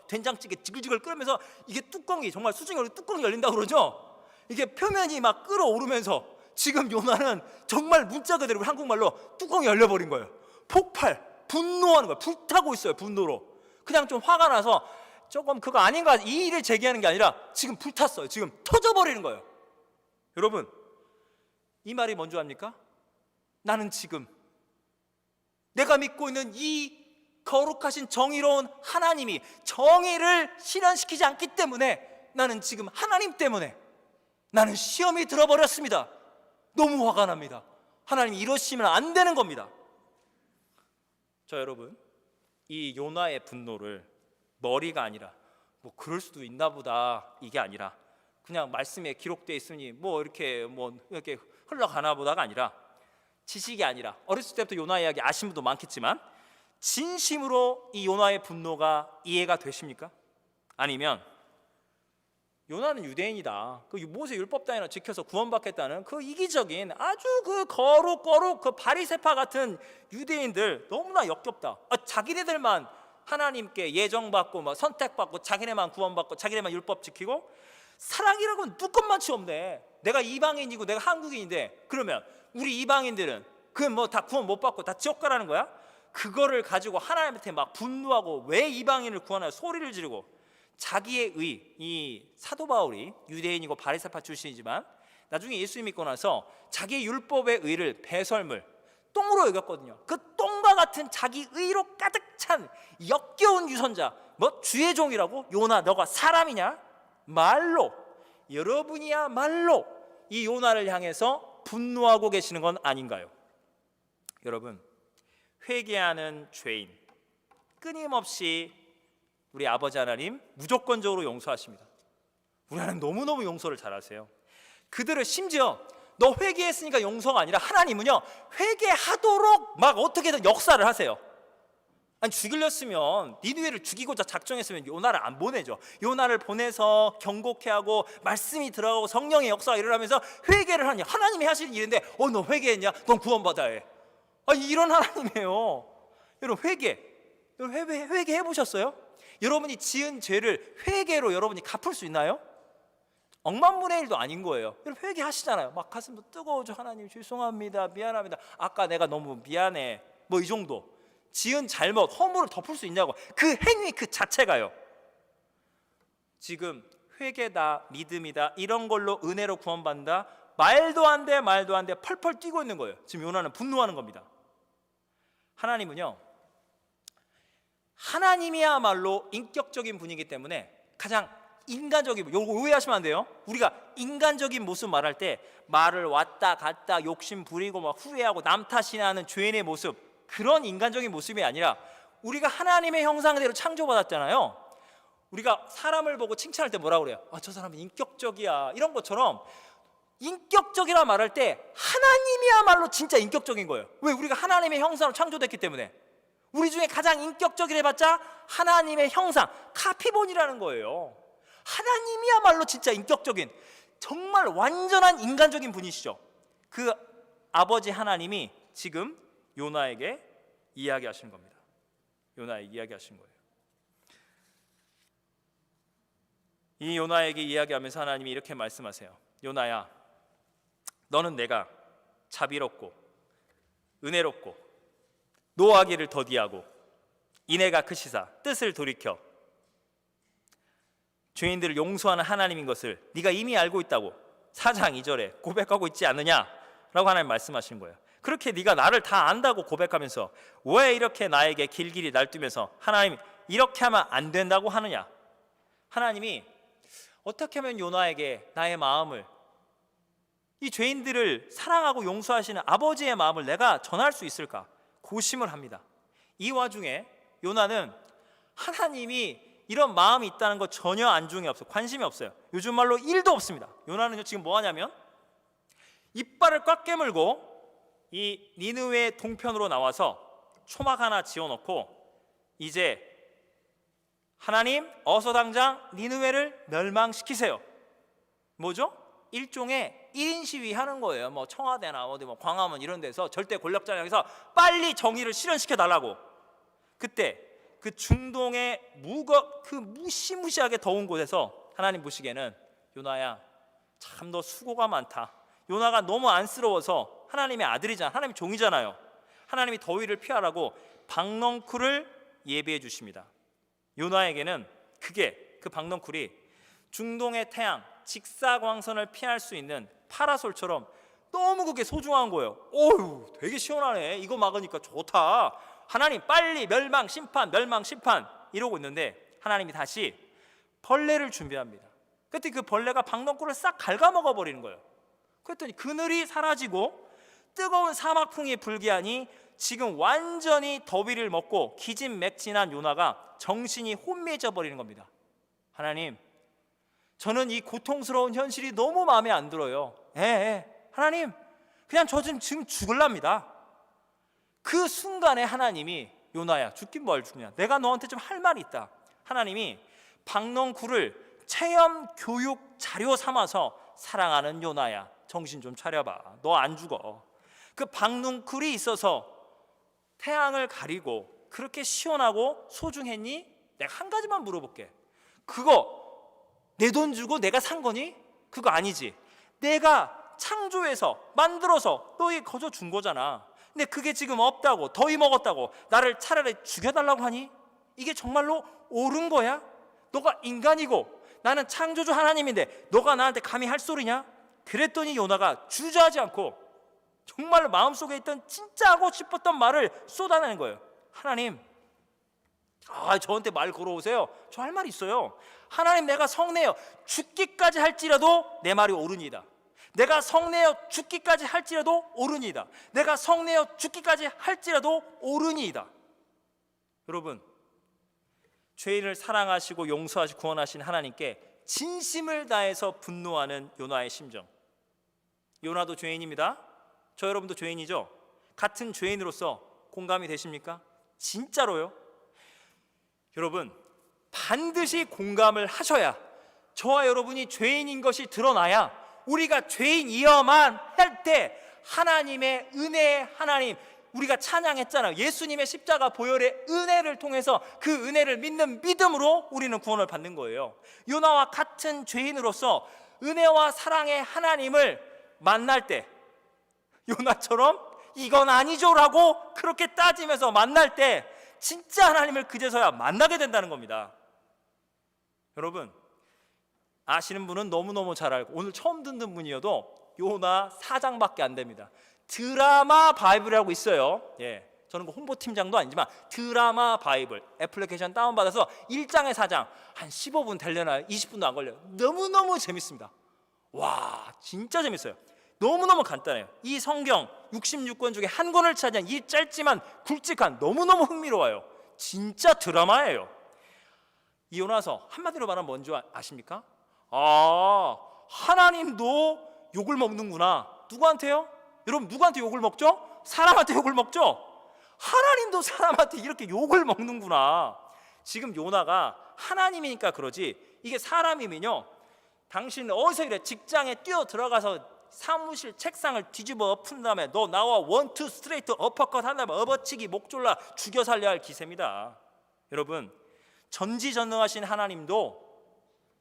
된장찌개 지글지글 끓으면서 이게 뚜껑이 정말 수증기 뚜껑이 열린다고 그러죠. 이게 표면이 막 끓어오르면서 지금 요나는 정말 문자 그대로 한국말로 뚜껑이 열려버린 거예요. 폭발, 분노하는 거예요. 불타고 있어요. 분노로. 그냥 좀 화가 나서 조금 그거 아닌가 이 일을 제기하는 게 아니라 지금 불탔어요. 지금 터져버리는 거예요. 여러분, 이 말이 뭔 줄 압니까? 나는 지금 내가 믿고 있는 이 거룩하신 정의로운 하나님이 정의를 실현시키지 않기 때문에 나는 지금 하나님 때문에 나는 시험이 들어버렸습니다. 너무 화가 납니다. 하나님 이러시면 안 되는 겁니다. 저 여러분, 이 요나의 분노를 머리가 아니라 뭐 그럴 수도 있나 보다 이게 아니라 그냥 말씀에 기록되어 있으니 뭐 이렇게 흘러가나 보다가 아니라 지식이 아니라 어렸을 때부터 요나 이야기 아신 분도 많겠지만 진심으로 이 요나의 분노가 이해가 되십니까? 아니면 요나는 유대인이다. 그 모세 율법 따위나 지켜서 구원받겠다는 그 이기적인 아주 그 거룩 그 바리새파 같은 유대인들 너무나 역겹다. 자기네들만 하나님께 예정받고 막 선택받고 자기네만 구원받고 자기네만 율법 지키고 사랑이라고는 누군만치 없네. 내가 이방인이고 내가 한국인인데 그러면 우리 이방인들은 그 뭐 다 구원 못 받고 다 지옥 가라는 거야? 그거를 가지고 하나님한테 막 분노하고 왜 이방인을 구하나 소리를 지르고 자기의 이 사도 바울이 유대인이고 바리새파 출신이지만 나중에 예수 믿고 나서 자기의 율법의 의를 배설물 똥으로 여겼거든요. 그 똥과 같은 자기 의로 가득 찬 역겨운 유선자, 뭐 주의 종이라고? 요나 너가 사람이냐? 말로 여러분이야 말로 이 요나를 향해서 분노하고 계시는 건 아닌가요? 여러분, 회개하는 죄인 끊임없이 우리 아버지 하나님 무조건적으로 용서하십니다. 우리 하나님 너무너무 용서를 잘하세요. 그들을 심지어 너 회개했으니까 용서가 아니라 하나님은요 회개하도록 막 어떻게든 역사를 하세요. 아니 죽이려으면 니느웨를 죽이고자 작정했으면 요나를 안 보내죠. 요나를 보내서 경고케 하고 말씀이 들어가고 성령의 역사가 일어나면서 회개를 하냐. 하나님이 하시는 일인데 너 회개했냐? 넌 구원받아야 해. 이런 하나님이에요. 여러분 회개해 보셨어요? 여러분이 지은 죄를 회개로 여러분이 갚을 수 있나요? 억만분의 일도 아닌 거예요. 여러분 회개하시잖아요. 막 가슴도 뜨거워져. 하나님 죄송합니다. 미안합니다. 아까 내가 너무 미안해. 뭐 이 정도. 지은 잘못, 허물을 덮을 수 있냐고. 그 행위 그 자체가요. 지금 회개다, 믿음이다 이런 걸로 은혜로 구원받는다. 말도 안 돼, 펄펄 뛰고 있는 거예요. 지금 요나는 분노하는 겁니다. 하나님은요 하나님이야말로 인격적인 분이기 때문에 가장 인간적인, 요거 오해하시면 안 돼요. 우리가 인간적인 모습 말할 때 말을 왔다 갔다 욕심 부리고 막 후회하고 남 탓이나 하는 죄인의 모습, 그런 인간적인 모습이 아니라 우리가 하나님의 형상대로 창조받았잖아요. 우리가 사람을 보고 칭찬할 때 뭐라고 그래요? 저 사람은 인격적이야 이런 것처럼 인격적이라 말할 때 하나님이야말로 진짜 인격적인 거예요. 왜? 우리가 하나님의 형상으로 창조됐기 때문에. 우리 중에 가장 인격적이라 해봤자 하나님의 형상, 카피본이라는 거예요. 하나님이야말로 진짜 인격적인 정말 완전한 인간적인 분이시죠. 그 아버지 하나님이 지금 요나에게 이야기하시는 겁니다. 요나에게 이야기하신 거예요. 이 요나에게 이야기하면서 하나님이 이렇게 말씀하세요. 요나야, 너는 내가 자비롭고 은혜롭고 노하기를 더디하고 인애가 크시사 뜻을 돌이켜 죄인들을 용서하는 하나님인 것을 네가 이미 알고 있다고 4장 2절에 고백하고 있지 않느냐라고 하나님 말씀하시는 거예요. 그렇게 네가 나를 다 안다고 고백하면서 왜 이렇게 나에게 길길이 날뛰면서 하나님 이렇게 하면 안 된다고 하느냐. 하나님이 어떻게 하면 요나에게 나의 마음을, 이 죄인들을 사랑하고 용서하시는 아버지의 마음을 내가 전할 수 있을까 고심을 합니다. 이 와중에 요나는 하나님이 이런 마음이 있다는 거 전혀 안중에 없어요. 관심이 없어요. 요즘 말로 1도 없습니다. 요나는 지금 뭐 하냐면 이빨을 꽉 깨물고 이 니느웨 동편으로 나와서 초막 하나 지어놓고 이제 하나님 어서 당장 니느웨를 멸망시키세요. 뭐죠? 일종의 1인 시위하는 거예요. 뭐 청와대나 어디 뭐 광화문 이런 데서 절대 권력자를 향해서 빨리 정의를 실현시켜 달라고. 그때 그 중동의 그 무시무시하게 더운 곳에서 하나님 보시기에는 요나야 참 너 수고가 많다. 요나가 너무 안쓰러워서, 하나님의 아들이잖아, 하나님의 종이잖아요. 하나님이 더위를 피하라고 박넝쿨을 예비해 주십니다. 요나에게는 그 박넝쿨이 중동의 태양, 직사광선을 피할 수 있는 파라솔처럼 너무 그게 소중한 거예요. 어휴, 되게 시원하네. 이거 막으니까 좋다. 하나님 빨리 멸망 심판 이러고 있는데 하나님이 다시 벌레를 준비합니다. 그랬더니 그 벌레가 박넝쿨을 싹 갉아먹어 버리는 거예요. 그랬더니 그늘이 사라지고 뜨거운 사막풍이 불기하니 지금 완전히 더위를 먹고 기진맥진한 요나가 정신이 혼미해져 버리는 겁니다. 하나님, 저는 이 고통스러운 현실이 너무 마음에 안 들어요. 하나님, 그냥 저 지금 죽을랍니다. 그 순간에 하나님이, 요나야, 죽긴 뭘 죽냐, 내가 너한테 좀 할 말이 있다. 하나님이 박넝쿨을 체험 교육 자료 삼아서, 사랑하는 요나야, 정신 좀 차려봐. 너 안 죽어. 그 박넝쿨이 있어서 태양을 가리고 그렇게 시원하고 소중했니? 내가 한 가지만 물어볼게. 그거 내 돈 주고 내가 산 거니? 그거 아니지. 내가 창조해서 만들어서 너에게 거저 준 거잖아. 근데 그게 지금 없다고, 더위 먹었다고 나를 차라리 죽여달라고 하니? 이게 정말로 옳은 거야? 너가 인간이고 나는 창조주 하나님인데 너가 나한테 감히 할 소리냐? 그랬더니 요나가 주저하지 않고 정말 마음속에 있던 진짜 하고 싶었던 말을 쏟아내는 거예요. 하나님, 저한테 말 걸어오세요. 저 할 말 있어요. 하나님, 내가 성내어 죽기까지 할지라도 내 말이 옳으니이다. 내가 성내어 죽기까지 할지라도 옳으니이다. 내가 성내어 죽기까지 할지라도 옳으니이다. 여러분, 죄인을 사랑하시고 용서하시고 구원하신 하나님께 진심을 다해서 분노하는 요나의 심정. 요나도 죄인입니다. 저 여러분도 죄인이죠? 같은 죄인으로서 공감이 되십니까? 진짜로요? 여러분, 반드시 공감을 하셔야, 저와 여러분이 죄인인 것이 드러나야, 우리가 죄인이어만 할 때 하나님의 은혜의 하나님, 우리가 찬양했잖아요. 예수님의 십자가 보혈의 은혜를 통해서 그 은혜를 믿는 믿음으로 우리는 구원을 받는 거예요. 요나와 같은 죄인으로서 은혜와 사랑의 하나님을 만날 때, 요나처럼 이건 아니죠라고 그렇게 따지면서 만날 때 진짜 하나님을 그제서야 만나게 된다는 겁니다. 여러분, 아시는 분은 너무너무 잘 알고, 오늘 처음 듣는 분이어도 요나 4장밖에 안 됩니다. 드라마 바이블이라고 있어요. 저는 그 홍보팀장도 아니지만 드라마 바이블 애플리케이션 다운받아서 1장에 4장 한 15분 되려나요? 20분도 안 걸려요. 너무너무 재밌습니다. 와, 진짜 재밌어요. 너무너무 간단해요. 이 성경 66권 중에 한 권을 차지한 이 짧지만 굵직한, 너무너무 흥미로워요. 진짜 드라마예요. 이 요나서 한마디로 말하면 뭔지 아십니까? 하나님도 욕을 먹는구나. 누구한테요? 여러분, 누구한테 욕을 먹죠? 사람한테 욕을 먹죠? 하나님도 사람한테 이렇게 욕을 먹는구나. 지금 요나가 하나님이니까 그러지, 이게 사람이면요, 당신 어디서 이래 직장에 뛰어 들어가서 사무실 책상을 뒤집어 엎은 다음에 너 나와 원투 스트레이트 어퍼컷 한 다음에 업어치기 목 졸라 죽여 살려야 할 기세입니다. 여러분, 전지전능하신 하나님도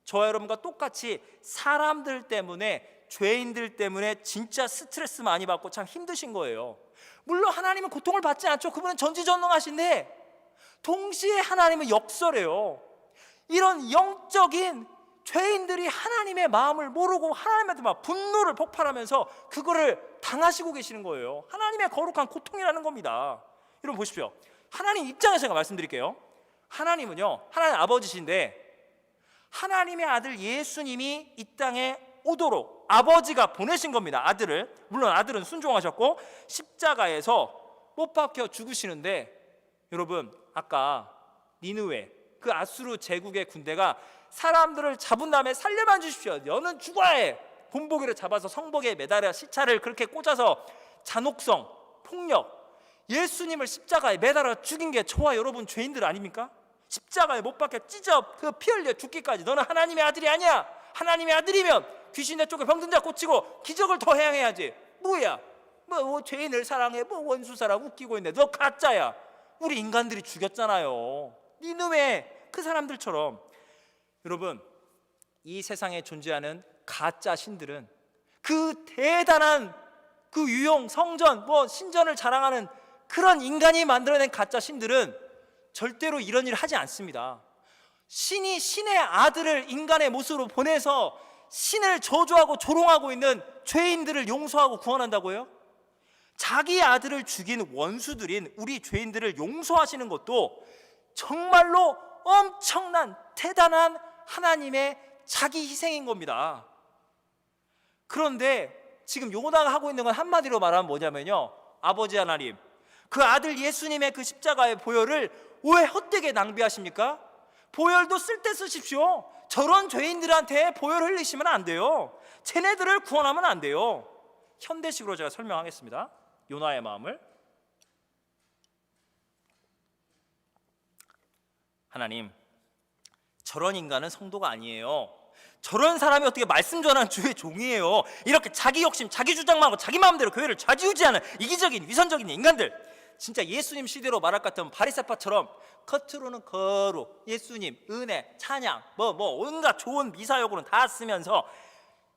저와 여러분과 똑같이 사람들 때문에, 죄인들 때문에 진짜 스트레스 많이 받고 참 힘드신 거예요. 물론 하나님은 고통을 받지 않죠. 그분은 전지전능하신데 동시에 하나님은 역설해요. 이런 영적인 죄인들이 하나님의 마음을 모르고 하나님한테 막 분노를 폭발하면서 그거를 당하시고 계시는 거예요. 하나님의 거룩한 고통이라는 겁니다. 여러분 보십시오. 하나님 입장에서 제가 말씀드릴게요. 하나님은요, 하나님 아버지신데 하나님의 아들 예수님이 이 땅에 오도록 아버지가 보내신 겁니다. 아들을. 물론 아들은 순종하셨고 십자가에서 못 박혀 죽으시는데, 여러분, 아까 니느웨 그 아수르 제국의 군대가 사람들을 잡은 다음에 살려만 주십시오, 너는 죽어야 해, 본보기를 잡아서 성벽에 매달아 시차를 그렇게 꽂아서 잔혹성, 폭력, 예수님을 십자가에 매달아 죽인 게 저와 여러분 죄인들 아닙니까? 십자가에 못 박혀 찢어 그 피 흘려 죽기까지. 너는 하나님의 아들이 아니야. 하나님의 아들이면 귀신 내 쪽에 병든 자 고치고 기적을 더 행해야지. 뭐야, 뭐 죄인을 사랑해, 뭐 원수 사랑 웃기고 있네. 너 가짜야. 우리 인간들이 죽였잖아요. 니느웨 그 사람들처럼. 여러분, 이 세상에 존재하는 가짜 신들은, 그 대단한 그 유용, 성전, 신전을 자랑하는 그런 인간이 만들어낸 가짜 신들은 절대로 이런 일을 하지 않습니다. 신이 신의 아들을 인간의 모습으로 보내서 신을 저주하고 조롱하고 있는 죄인들을 용서하고 구원한다고요? 자기 아들을 죽인 원수들인 우리 죄인들을 용서하시는 것도 정말로 엄청난 대단한 하나님의 자기 희생인 겁니다. 그런데 지금 요나가 하고 있는 건 한마디로 말하면 뭐냐면요, 아버지 하나님, 그 아들 예수님의 그 십자가의 보혈을 왜 헛되게 낭비하십니까? 보혈도 쓸 때 쓰십시오. 저런 죄인들한테 보혈 흘리시면 안 돼요. 쟤네들을 구원하면 안 돼요. 현대식으로 제가 설명하겠습니다. 요나의 마음을. 하나님, 저런 인간은 성도가 아니에요. 저런 사람이 어떻게 말씀 전하는 주의 종이에요. 이렇게 자기 욕심, 자기 주장만 하고 자기 마음대로 교회를 좌지우지하는 이기적인 위선적인 인간들, 진짜 예수님 시대로 말할 것 같으면 바리새파처럼 겉으로는 거룩, 예수님, 은혜, 찬양, 온갖 좋은 미사여구는 다 쓰면서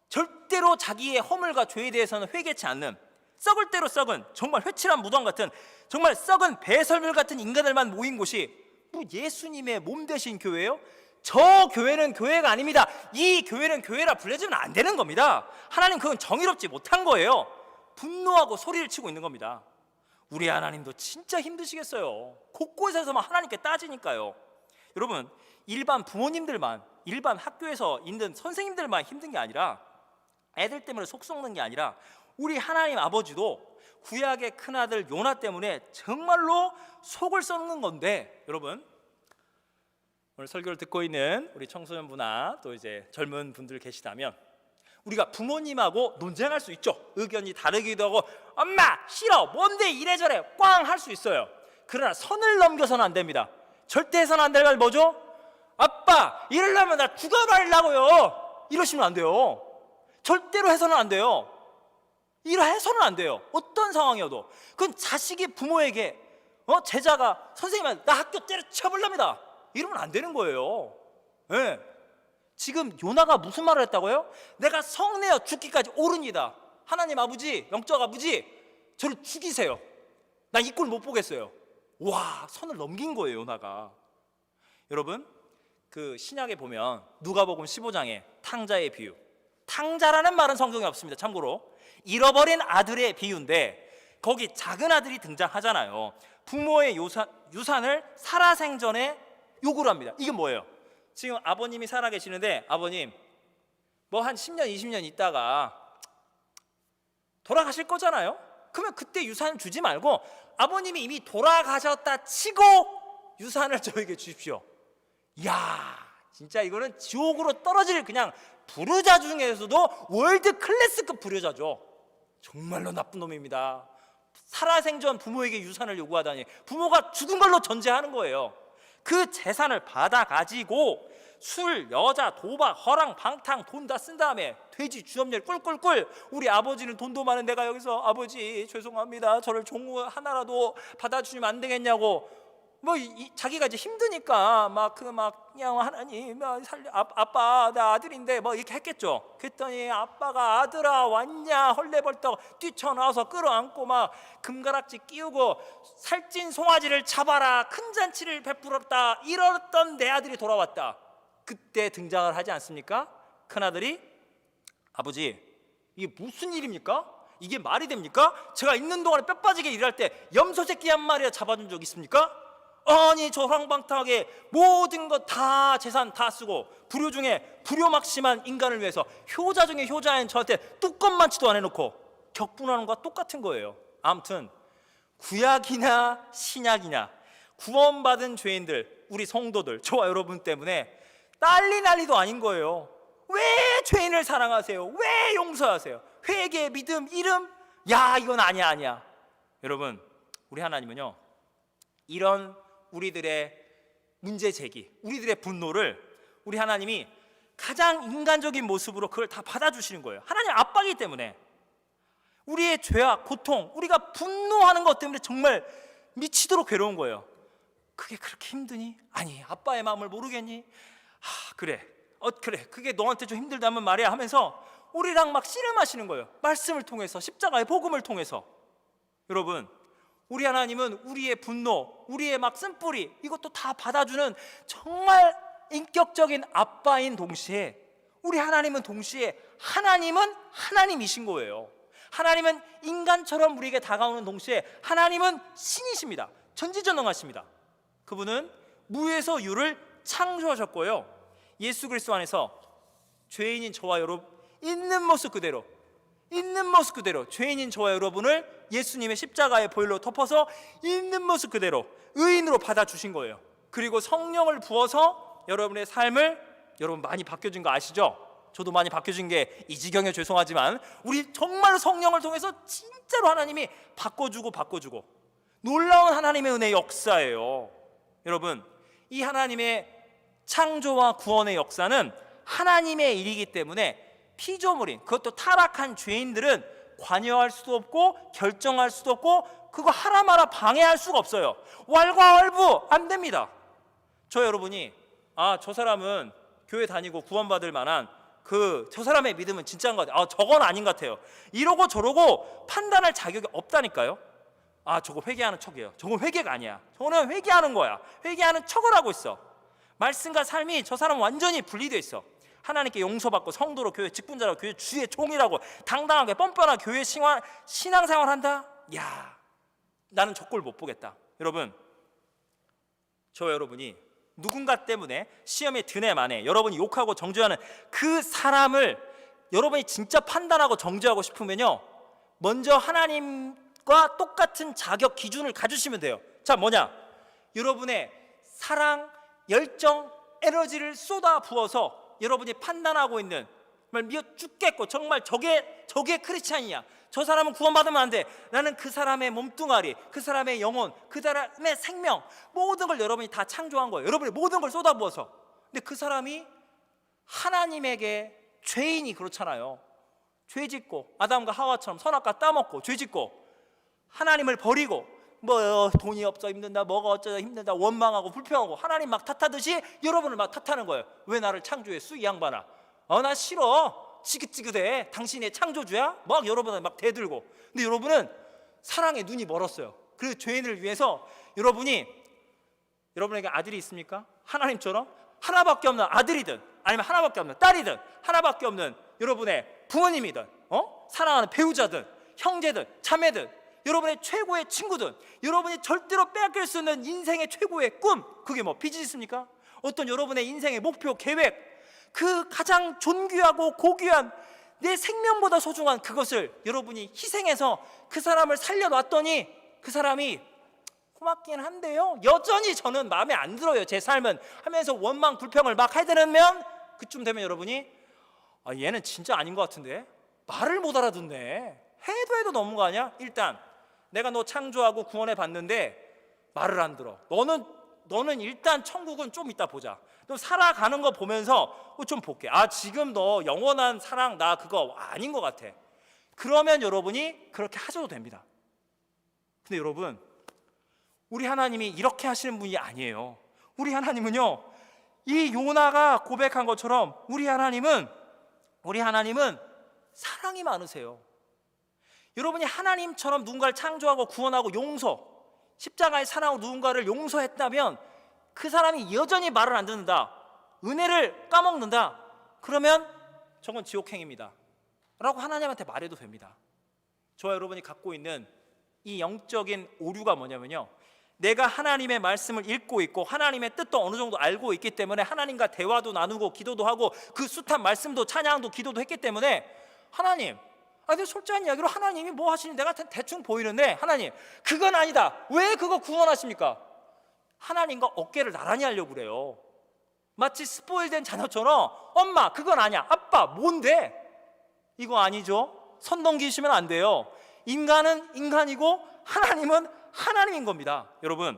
절대로 자기의 허물과 죄에 대해서는 회개치 않는, 썩을 대로 썩은 정말 회칠한 무덤 같은, 정말 썩은 배설물 같은 인간들만 모인 곳이 예수님의 몸 되신 교회예요? 저 교회는 교회가 아닙니다. 이 교회는 교회라 불려지면 안 되는 겁니다. 하나님, 그건 정의롭지 못한 거예요. 분노하고 소리를 치고 있는 겁니다. 우리 하나님도 진짜 힘드시겠어요. 곳곳에서만 하나님께 따지니까요. 여러분, 일반 부모님들만, 일반 학교에서 있는 선생님들만 힘든 게 아니라, 애들 때문에 속 썩는 게 아니라 우리 하나님 아버지도 구약의 큰아들 요나 때문에 정말로 속을 썩는 건데, 여러분, 오늘 설교를 듣고 있는 우리 청소년부나 또 이제 젊은 분들 계시다면, 우리가 부모님하고 논쟁할 수 있죠. 의견이 다르기도 하고, 엄마 싫어, 뭔데 이래저래 꽝 할 수 있어요. 그러나 선을 넘겨서는 안 됩니다. 절대 해서는 안 될 건 뭐죠? 아빠 이러려면 나 죽어버리려고요, 이러시면 안 돼요. 절대로 해서는 안 돼요. 이러해서는 안 돼요. 어떤 상황이어도. 그건 자식이 부모에게, 제자가 선생님한테 나 학교 때려쳐버립니다, 이러면 안 되는 거예요. 네. 지금 요나가 무슨 말을 했다고요? 내가 성내어 죽기까지 옳으니다. 하나님 아버지, 영적 아버지, 저를 죽이세요. 난 이 꼴 못 보겠어요. 와, 선을 넘긴 거예요, 요나가. 여러분, 그 신약에 보면 누가복음 15장에 탕자의 비유, 탕자라는 말은 성경에 없습니다. 참고로 잃어버린 아들의 비유인데, 거기 작은 아들이 등장하잖아요. 부모의 유산을 살아생전에 요구를 합니다. 이게 뭐예요? 지금 아버님이 살아계시는데, 아버님 한 10년 20년 있다가 돌아가실 거잖아요. 그러면 그때 유산 주지 말고 아버님이 이미 돌아가셨다 치고 유산을 저에게 주십시오. 이야, 진짜 이거는 지옥으로 떨어질 그냥 불효자 중에서도 월드 클래스급 불효자죠. 정말로 나쁜 놈입니다. 살아생전 부모에게 유산을 요구하다니, 부모가 죽은 걸로 전제하는 거예요. 그 재산을 받아가지고 술, 여자, 도박, 허랑, 방탕 돈 다 쓴 다음에 돼지 주업일 꿀꿀꿀, 우리 아버지는 돈도 많은 내가 여기서 아버지 죄송합니다, 저를 종우 하나라도 받아주시면 안 되겠냐고, 자기가 이제 힘드니까 그냥 하나님 아빠 나 아들인데 이렇게 했겠죠. 그랬더니 아빠가 아들아 왔냐 헐레벌떡 뛰쳐나와서 끌어안고 금가락지 끼우고 살찐 송아지를 잡아라 큰 잔치를 베풀었다 이랬던 내 아들이 돌아왔다. 그때 등장을 하지 않습니까? 큰아들이, 아버지 이게 무슨 일입니까? 이게 말이 됩니까? 제가 있는 동안에 뼈 빠지게 일할 때 염소 새끼 한 마리 잡아준 적 있습니까? 아니 저 황방탕하게 모든 것 다 재산 다 쓰고 불효 중에 불효막심한 인간을 위해서 효자 중에 효자인 저한테 뚜껑만치도 안 해놓고 격분하는 것과 똑같은 거예요. 아무튼 구약이나 신약이나 구원받은 죄인들, 우리 성도들, 저와 여러분 때문에 난리도 아닌 거예요. 왜 죄인을 사랑하세요? 왜 용서하세요? 회개, 믿음, 이름? 야, 이건 아니야. 여러분, 우리 하나님은요, 이런 우리들의 문제 제기, 우리들의 분노를 우리 하나님이 가장 인간적인 모습으로 그걸 다 받아주시는 거예요. 하나님 아빠이기 때문에. 우리의 죄악, 고통, 우리가 분노하는 것 때문에 정말 미치도록 괴로운 거예요. 그게 그렇게 힘드니? 아니, 아빠의 마음을 모르겠니? 그래, 그래 그게 너한테 좀 힘들다면 말이야 하면서 우리랑 막 씨름하시는 거예요. 말씀을 통해서, 십자가의 복음을 통해서. 여러분, 우리 하나님은 우리의 분노, 우리의 막 쓴뿌리 이것도 다 받아주는 정말 인격적인 아빠인 동시에, 우리 하나님은 동시에 하나님은 하나님이신 거예요. 하나님은 인간처럼 우리에게 다가오는 동시에 하나님은 신이십니다. 전지전능하십니다. 그분은 무에서 유를 창조하셨고요, 예수 그리스도 안에서 죄인인 저와 여러분 있는 모습 그대로 죄인인 저와 여러분을 예수님의 십자가의 보혈로 덮어서 있는 모습 그대로 의인으로 받아주신 거예요. 그리고 성령을 부어서 여러분의 삶을, 여러분 많이 바뀌어진 거 아시죠? 저도 많이 바뀌어진 게 이 지경에 죄송하지만 우리 정말 성령을 통해서 진짜로 하나님이 바꿔주고 놀라운 하나님의 은혜의 역사예요. 여러분, 이 하나님의 창조와 구원의 역사는 하나님의 일이기 때문에 피조물인, 그것도 타락한 죄인들은 관여할 수도 없고 결정할 수도 없고 그거 하라 마라 방해할 수가 없어요. 왈가왈부 안 됩니다. 저 여러분이 저 사람은 교회 다니고 구원받을 만한 저 사람의 믿음은 진짜인 것 같아요. 저건 아닌 것 같아요. 이러고 저러고 판단할 자격이 없다니까요. 저거 회개하는 척이에요. 저건 회개가 아니야. 저거는 회개하는 거야. 회개하는 척을 하고 있어. 말씀과 삶이 저 사람 완전히 분리되어 있어. 하나님께 용서받고 성도로 교회 직분자라고 교회 주의 종이라고 당당하게 뻔뻔하게 교회 신앙생활 한다? 야, 나는 저 꼴 못 보겠다. 여러분, 저 여러분이 누군가 때문에 시험에 드네 마네 여러분이 욕하고 정죄하는 그 사람을 여러분이 진짜 판단하고 정죄하고 싶으면요, 먼저 하나님과 똑같은 자격 기준을 가지시면 돼요. 자, 뭐냐? 여러분의 사랑, 열정, 에너지를 쏟아 부어서 여러분이 판단하고 있는, 정말 미어 죽겠고 정말 저게 크리스찬이야, 저 사람은 구원받으면 안 돼, 나는 그 사람의 몸뚱아리, 그 사람의 영혼, 그 사람의 생명, 모든 걸 여러분이 다 창조한 거예요. 여러분이 모든 걸 쏟아부어서. 근데 그 사람이 하나님에게, 죄인이 그렇잖아요. 죄짓고 아담과 하와처럼 선악과 따먹고 죄짓고 하나님을 버리고 돈이 없어 힘든다, 뭐가 어쩌다 힘든다, 원망하고 불평하고 하나님 막 탓하듯이 여러분을 막 탓하는 거예요. 왜 나를 창조해, 이 양반아, 나 싫어, 지긋지긋해, 당신의 창조주야, 막 여러분을 막 대들고. 근데 여러분은 사랑에 눈이 멀었어요. 그 죄인을 위해서 여러분에게 아들이 있습니까? 하나님처럼 하나밖에 없는 아들이든 아니면 하나밖에 없는 딸이든 하나밖에 없는 여러분의 부모님이든 사랑하는 배우자든 형제든 자매든 여러분의 최고의 친구든 여러분이 절대로 빼앗길 수 없는 인생의 최고의 꿈, 그게 빚이 있습니까? 어떤 여러분의 인생의 목표, 계획, 그 가장 존귀하고 고귀한 내 생명보다 소중한 그것을 여러분이 희생해서 그 사람을 살려놨더니 그 사람이 고맙긴 한데요, 여전히 저는 마음에 안 들어요, 제 삶은 하면서 원망 불평을 막 해대면, 그쯤 되면 여러분이 얘는 진짜 아닌 것 같은데, 말을 못 알아듣네, 해도 넘은 거 아니야? 일단 내가 너 창조하고 구원해 봤는데 말을 안 들어. 너는 일단 천국은 좀 이따 보자. 너 살아가는 거 보면서 좀 볼게. 지금 너 영원한 사랑 나 그거 아닌 것 같아. 그러면 여러분이 그렇게 하셔도 됩니다. 근데 여러분, 우리 하나님이 이렇게 하시는 분이 아니에요. 우리 하나님은요, 이 요나가 고백한 것처럼 우리 하나님은 사랑이 많으세요. 여러분이 하나님처럼 누군가를 창조하고 구원하고 십자가의 사랑으로 누군가를 용서했다면 그 사람이 여전히 말을 안 듣는다, 은혜를 까먹는다, 그러면 저건 지옥행입니다 라고 하나님한테 말해도 됩니다. 저와 여러분이 갖고 있는 이 영적인 오류가 뭐냐면요, 내가 하나님의 말씀을 읽고 있고 하나님의 뜻도 어느 정도 알고 있기 때문에 하나님과 대화도 나누고 기도도 하고 그 숱한 말씀도 찬양도 기도도 했기 때문에 하나님, 근데 솔직한 이야기로 하나님이 뭐 하시니 내가 대충 보이는데 하나님 그건 아니다, 왜 그거 구원하십니까? 하나님과 어깨를 나란히 하려고 그래요. 마치 스포일된 자녀처럼 엄마 그건 아니야, 아빠 뭔데? 이거 아니죠. 선 넘기시면 안 돼요. 인간은 인간이고 하나님은 하나님인 겁니다. 여러분,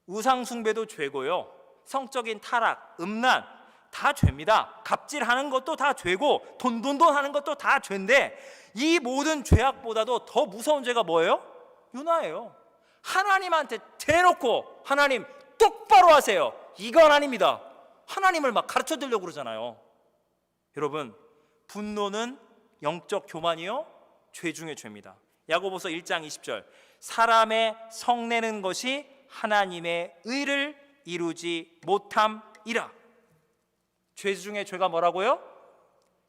우상 숭배도 죄고요, 성적인 타락, 음란 다 죄입니다. 갑질하는 것도 다 죄고 돈 하는 것도 다 죄인데 이 모든 죄악보다도 더 무서운 죄가 뭐예요? 요나예요. 하나님한테 대놓고 하나님 똑바로 하세요, 이건 아닙니다, 하나님을 막 가르쳐 드리려고 그러잖아요. 여러분, 분노는 영적 교만이요 죄 중의 죄입니다. 야고보서 1장 20절, 사람의 성내는 것이 하나님의 의를 이루지 못함이라. 죄 중에 죄가 뭐라고요?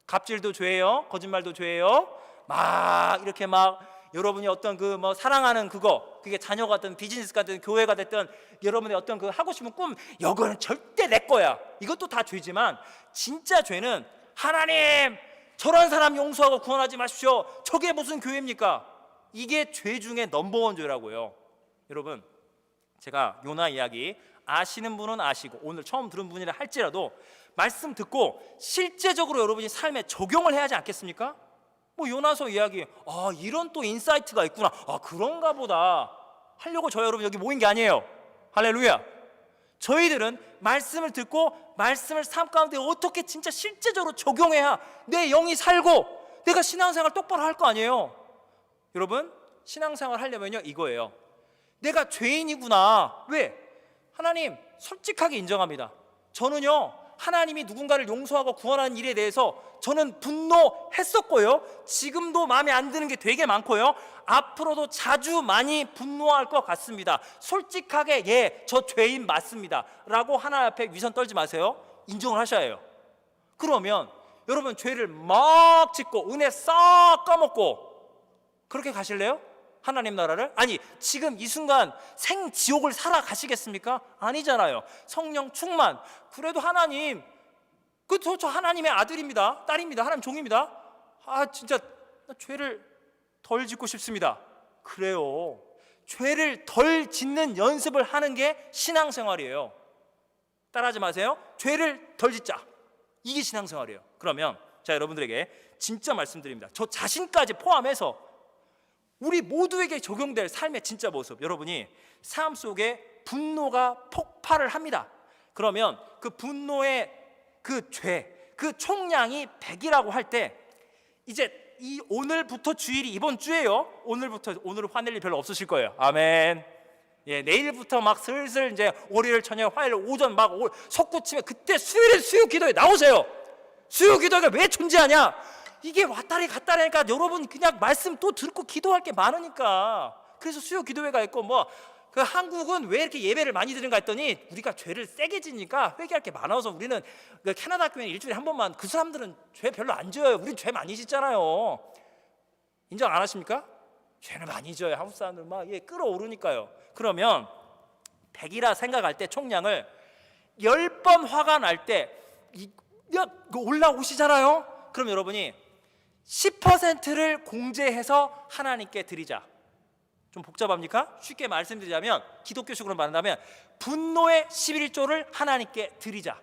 갑질도 죄예요. 거짓말도 죄예요. 막 이렇게 막 여러분이 어떤 그 뭐 사랑하는 그게 자녀가 됐든 비즈니스가 됐든 교회가 됐든 여러분의 어떤 그 하고 싶은 꿈, 이거는 절대 내 거야. 이것도 다 죄지만 진짜 죄는 하나님 저런 사람 용서하고 구원하지 마십시오. 저게 무슨 교회입니까? 이게 죄 중에 넘버원 죄라고요. 여러분, 제가 요나 이야기 아시는 분은 아시고 오늘 처음 들은 분이라 할지라도 말씀 듣고 실제적으로 여러분이 삶에 적용을 해야 하지 않겠습니까? 뭐 요나서 이야기, 이런 또 인사이트가 있구나, 그런가 보다 하려고 저희 여러분 여기 모인 게 아니에요. 할렐루야. 저희들은 말씀을 듣고 말씀을 삶 가운데 어떻게 진짜 실제적으로 적용해야 내 영이 살고 내가 신앙생활 똑바로 할 거 아니에요. 여러분, 신앙생활 하려면요 이거예요. 내가 죄인이구나. 왜? 하나님 솔직하게 인정합니다. 저는요 하나님이 누군가를 용서하고 구원하는 일에 대해서 저는 분노했었고요, 지금도 마음에 안 드는 게 되게 많고요, 앞으로도 자주 많이 분노할 것 같습니다. 솔직하게 저 죄인 맞습니다 라고 하나님 앞에 위선 떨지 마세요. 인정을 하셔야 해요. 그러면 여러분 죄를 막 짓고 은혜 싹 까먹고 그렇게 가실래요? 하나님 나라를? 아니, 지금 이 순간 생지옥을 살아가시겠습니까? 아니잖아요. 성령 충만. 그래도 하나님, 저 하나님의 아들입니다, 딸입니다, 하나님 종입니다. 진짜 나 죄를 덜 짓고 싶습니다. 그래요. 죄를 덜 짓는 연습을 하는 게 신앙생활이에요. 따라하지 마세요. 죄를 덜 짓자. 이게 신앙생활이에요. 그러면 자, 여러분들에게 진짜 말씀드립니다. 저 자신까지 포함해서 우리 모두에게 적용될 삶의 진짜 모습, 여러분이 삶 속에 분노가 폭발을 합니다. 그러면 그 분노의 그 죄, 그 총량이 100이라고 할 때 이제 이 오늘부터 주일이 이번 주예요. 오늘은 화낼 일 별로 없으실 거예요. 아멘. 내일부터 막 슬슬 이제 월요일 저녁, 화요일 오전 막 석구치면 그때 수요일에 수요 기도에 나오세요. 수요 기도가 왜 존재하냐? 이게 왔다리 갔다리니까 여러분 그냥 말씀 또 듣고 기도할 게 많으니까. 그래서 수요 기도회가 있고 그 한국은 왜 이렇게 예배를 많이 드는가 했더니 우리가 죄를 세게 지니까 회개할 게 많아서. 우리는 그 캐나다 교회는 일주일에 한 번만, 그 사람들은 죄 별로 안 지어요. 우린 죄 많이 짓잖아요. 인정 안 하십니까? 죄를 많이 지어요. 한국 사람들 막 끌어오르니까요. 그러면 100이라 생각할 때 총량을 10번 화가 날 때 올라오시잖아요. 그럼 여러분이 10%를 공제해서 하나님께 드리자. 좀 복잡합니까? 쉽게 말씀드리자면, 기독교식으로 말한다면 분노의 11조를 하나님께 드리자.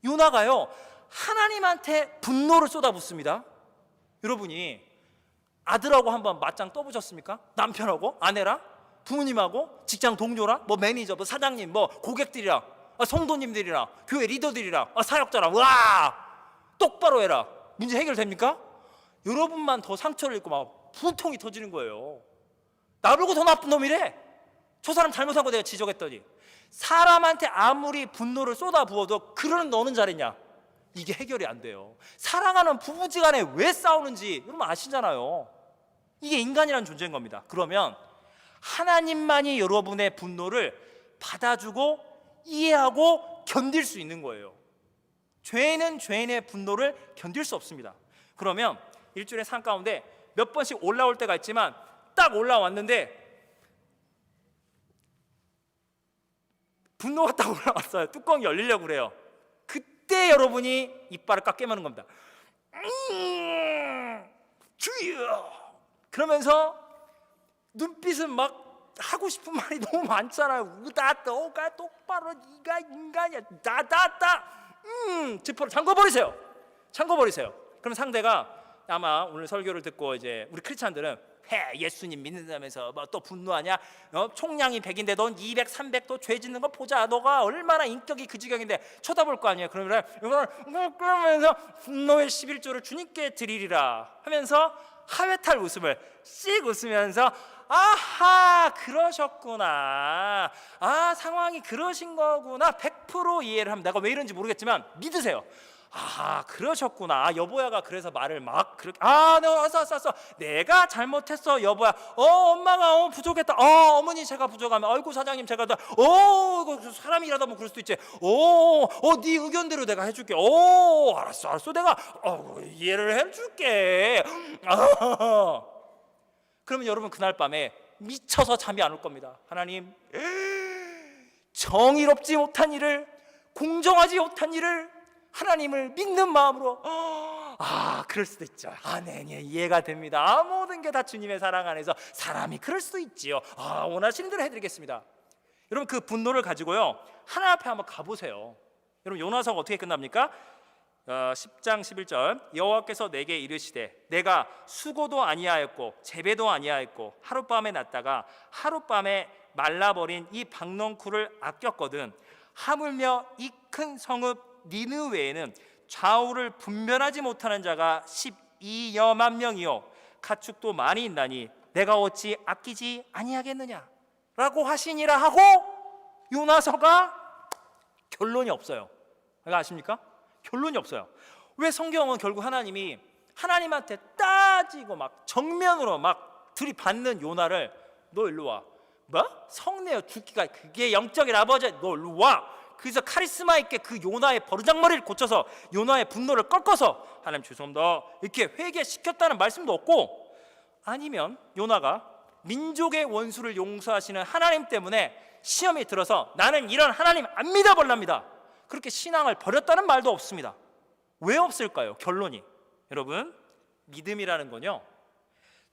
요나가요 하나님한테 분노를 쏟아붓습니다. 여러분이 아들하고 한번 맞짱 떠보셨습니까? 남편하고, 아내랑, 부모님하고, 직장 동료랑, 매니저, 사장님, 고객들이랑, 성도님들이랑, 교회 리더들이랑, 사역자랑, 똑바로 해라. 문제 해결됩니까? 여러분만 더 상처를 입고 막 분통이 터지는 거예요. 나보고 더 나쁜 놈이래. 저 사람 잘못한 거 내가 지적했더니. 사람한테 아무리 분노를 쏟아부어도 그러는 너는 잘했냐? 이게 해결이 안 돼요. 사랑하는 부부지간에 왜 싸우는지 여러분 아시잖아요. 이게 인간이라는 존재인 겁니다. 그러면 하나님만이 여러분의 분노를 받아주고 이해하고 견딜 수 있는 거예요. 죄인은 죄인의 분노를 견딜 수 없습니다. 그러면 일주일의 삶 가운데 몇 번씩 올라올 때가 있지만 딱 올라왔는데 분노가 딱 올라왔어요. 뚜껑이 열리려고 그래요. 그때 여러분이 이빨을 꽉 깨무는 겁니다. 주여! 그러면서 눈빛은 막 하고 싶은 말이 너무 많잖아요. 너가 똑바로, 네가 인간이야. 지퍼를 잠궈버리세요. 그럼 상대가 아마 오늘 설교를 듣고 이제 우리 크리스찬들은 예수님 믿는다면서 또 분노하냐? 총량이 100인데 넌 200, 300도 죄 짓는 거 보자. 너가 얼마나 인격이 그 지경인데 쳐다볼 거 아니야. 그러면서 분노의 11조를 주님께 드리리라 하면서 하회탈 웃음을 씩 웃으면서 아하, 그러셨구나. 아, 상황이 그러신 거구나. 100% 이해를 합니다. 내가 왜 이런지 모르겠지만 믿으세요. 아, 그러셨구나. 아, 여보야가 그래서 말을 막 그렇게, 아, 내가 왔어. 내가 잘못했어, 여보야. 엄마가 부족했다. 어머니 제가 부족하면, 아이고 사장님 제가 다, 이거 사람이 일하다 보면 그럴 수도 있지. 네 의견대로 내가 해줄게. 알았어. 내가 이해를 해줄게. 그러면 여러분 그날 밤에 미쳐서 잠이 안 올 겁니다. 하나님, 정의롭지 못한 일을, 공정하지 못한 일을 하나님을 믿는 마음으로, 그럴 수도 있죠. 네, 이해가 됩니다. 모든 게 다 주님의 사랑 안에서 사람이 그럴 수도 있지요. 원하시는 대로 해드리겠습니다. 여러분 그 분노를 가지고요 하나님 앞에 한번 가보세요. 여러분 요나서가 어떻게 끝납니까? 10장 11절, 여호와께서 내게 이르시되 내가 수고도 아니하였고 재배도 아니하였고 하룻밤에 났다가 하룻밤에 말라버린 이 박넝쿨을 아꼈거든. 하물며 이 큰 성읍 니느웨에는 좌우를 분별하지 못하는 자가 12여만 명이요 가축도 많이 있나니 내가 어찌 아끼지 아니하겠느냐 라고 하시니라 하고 요나서가 결론이 없어요. 아십니까? 결론이 없어요. 왜 성경은 결국 하나님이 하나님한테 따지고 막 정면으로 막 들이받는 요나를, 너 일로 와. 뭐? 성내어 죽기가 그게 영적인 아버지, 너 일로 와. 그래서 카리스마 있게 그 요나의 버르장머리를 고쳐서 요나의 분노를 꺾어서 하나님 죄송합니다 이렇게 회개시켰다는 말씀도 없고, 아니면 요나가 민족의 원수를 용서하시는 하나님 때문에 시험이 들어서 나는 이런 하나님 안 믿어볼랍니다, 그렇게 신앙을 버렸다는 말도 없습니다. 왜 없을까요? 결론이, 여러분 믿음이라는 건요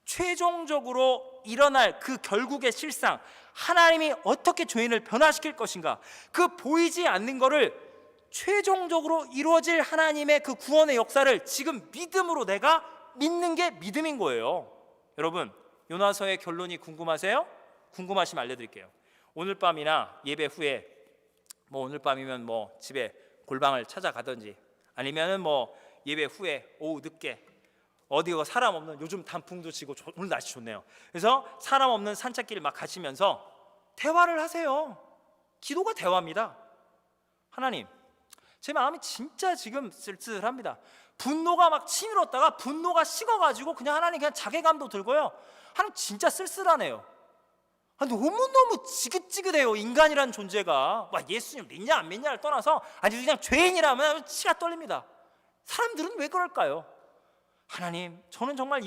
최종적으로 일어날 그 결국의 실상, 하나님이 어떻게 죄인을 변화시킬 것인가, 그 보이지 않는 것을 최종적으로 이루어질 하나님의 그 구원의 역사를 지금 믿음으로 내가 믿는 게 믿음인 거예요. 여러분 요나서의 결론이 궁금하세요? 궁금하시면 알려드릴게요. 오늘 밤이나 예배 후에 오늘 밤이면 집에 골방을 찾아가든지, 아니면은 예배 후에 오후 늦게 어디가 사람 없는, 요즘 단풍도 지고 오늘 날씨 좋네요. 그래서 사람 없는 산책길 막 가시면서 대화를 하세요. 기도가 대화입니다. 하나님, 제 마음이 진짜 지금 쓸쓸합니다. 분노가 막 치밀었다가 분노가 식어가지고 그냥 하나님 그냥 자괴감도 들고요. 하나님 진짜 쓸쓸하네요. 너무너무 지긋지긋해요. 인간이라는 존재가 예수님 믿냐 안 믿냐를 떠나서 아니 그냥 죄인이라면 치가 떨립니다. 사람들은 왜 그럴까요? 하나님, 저는 정말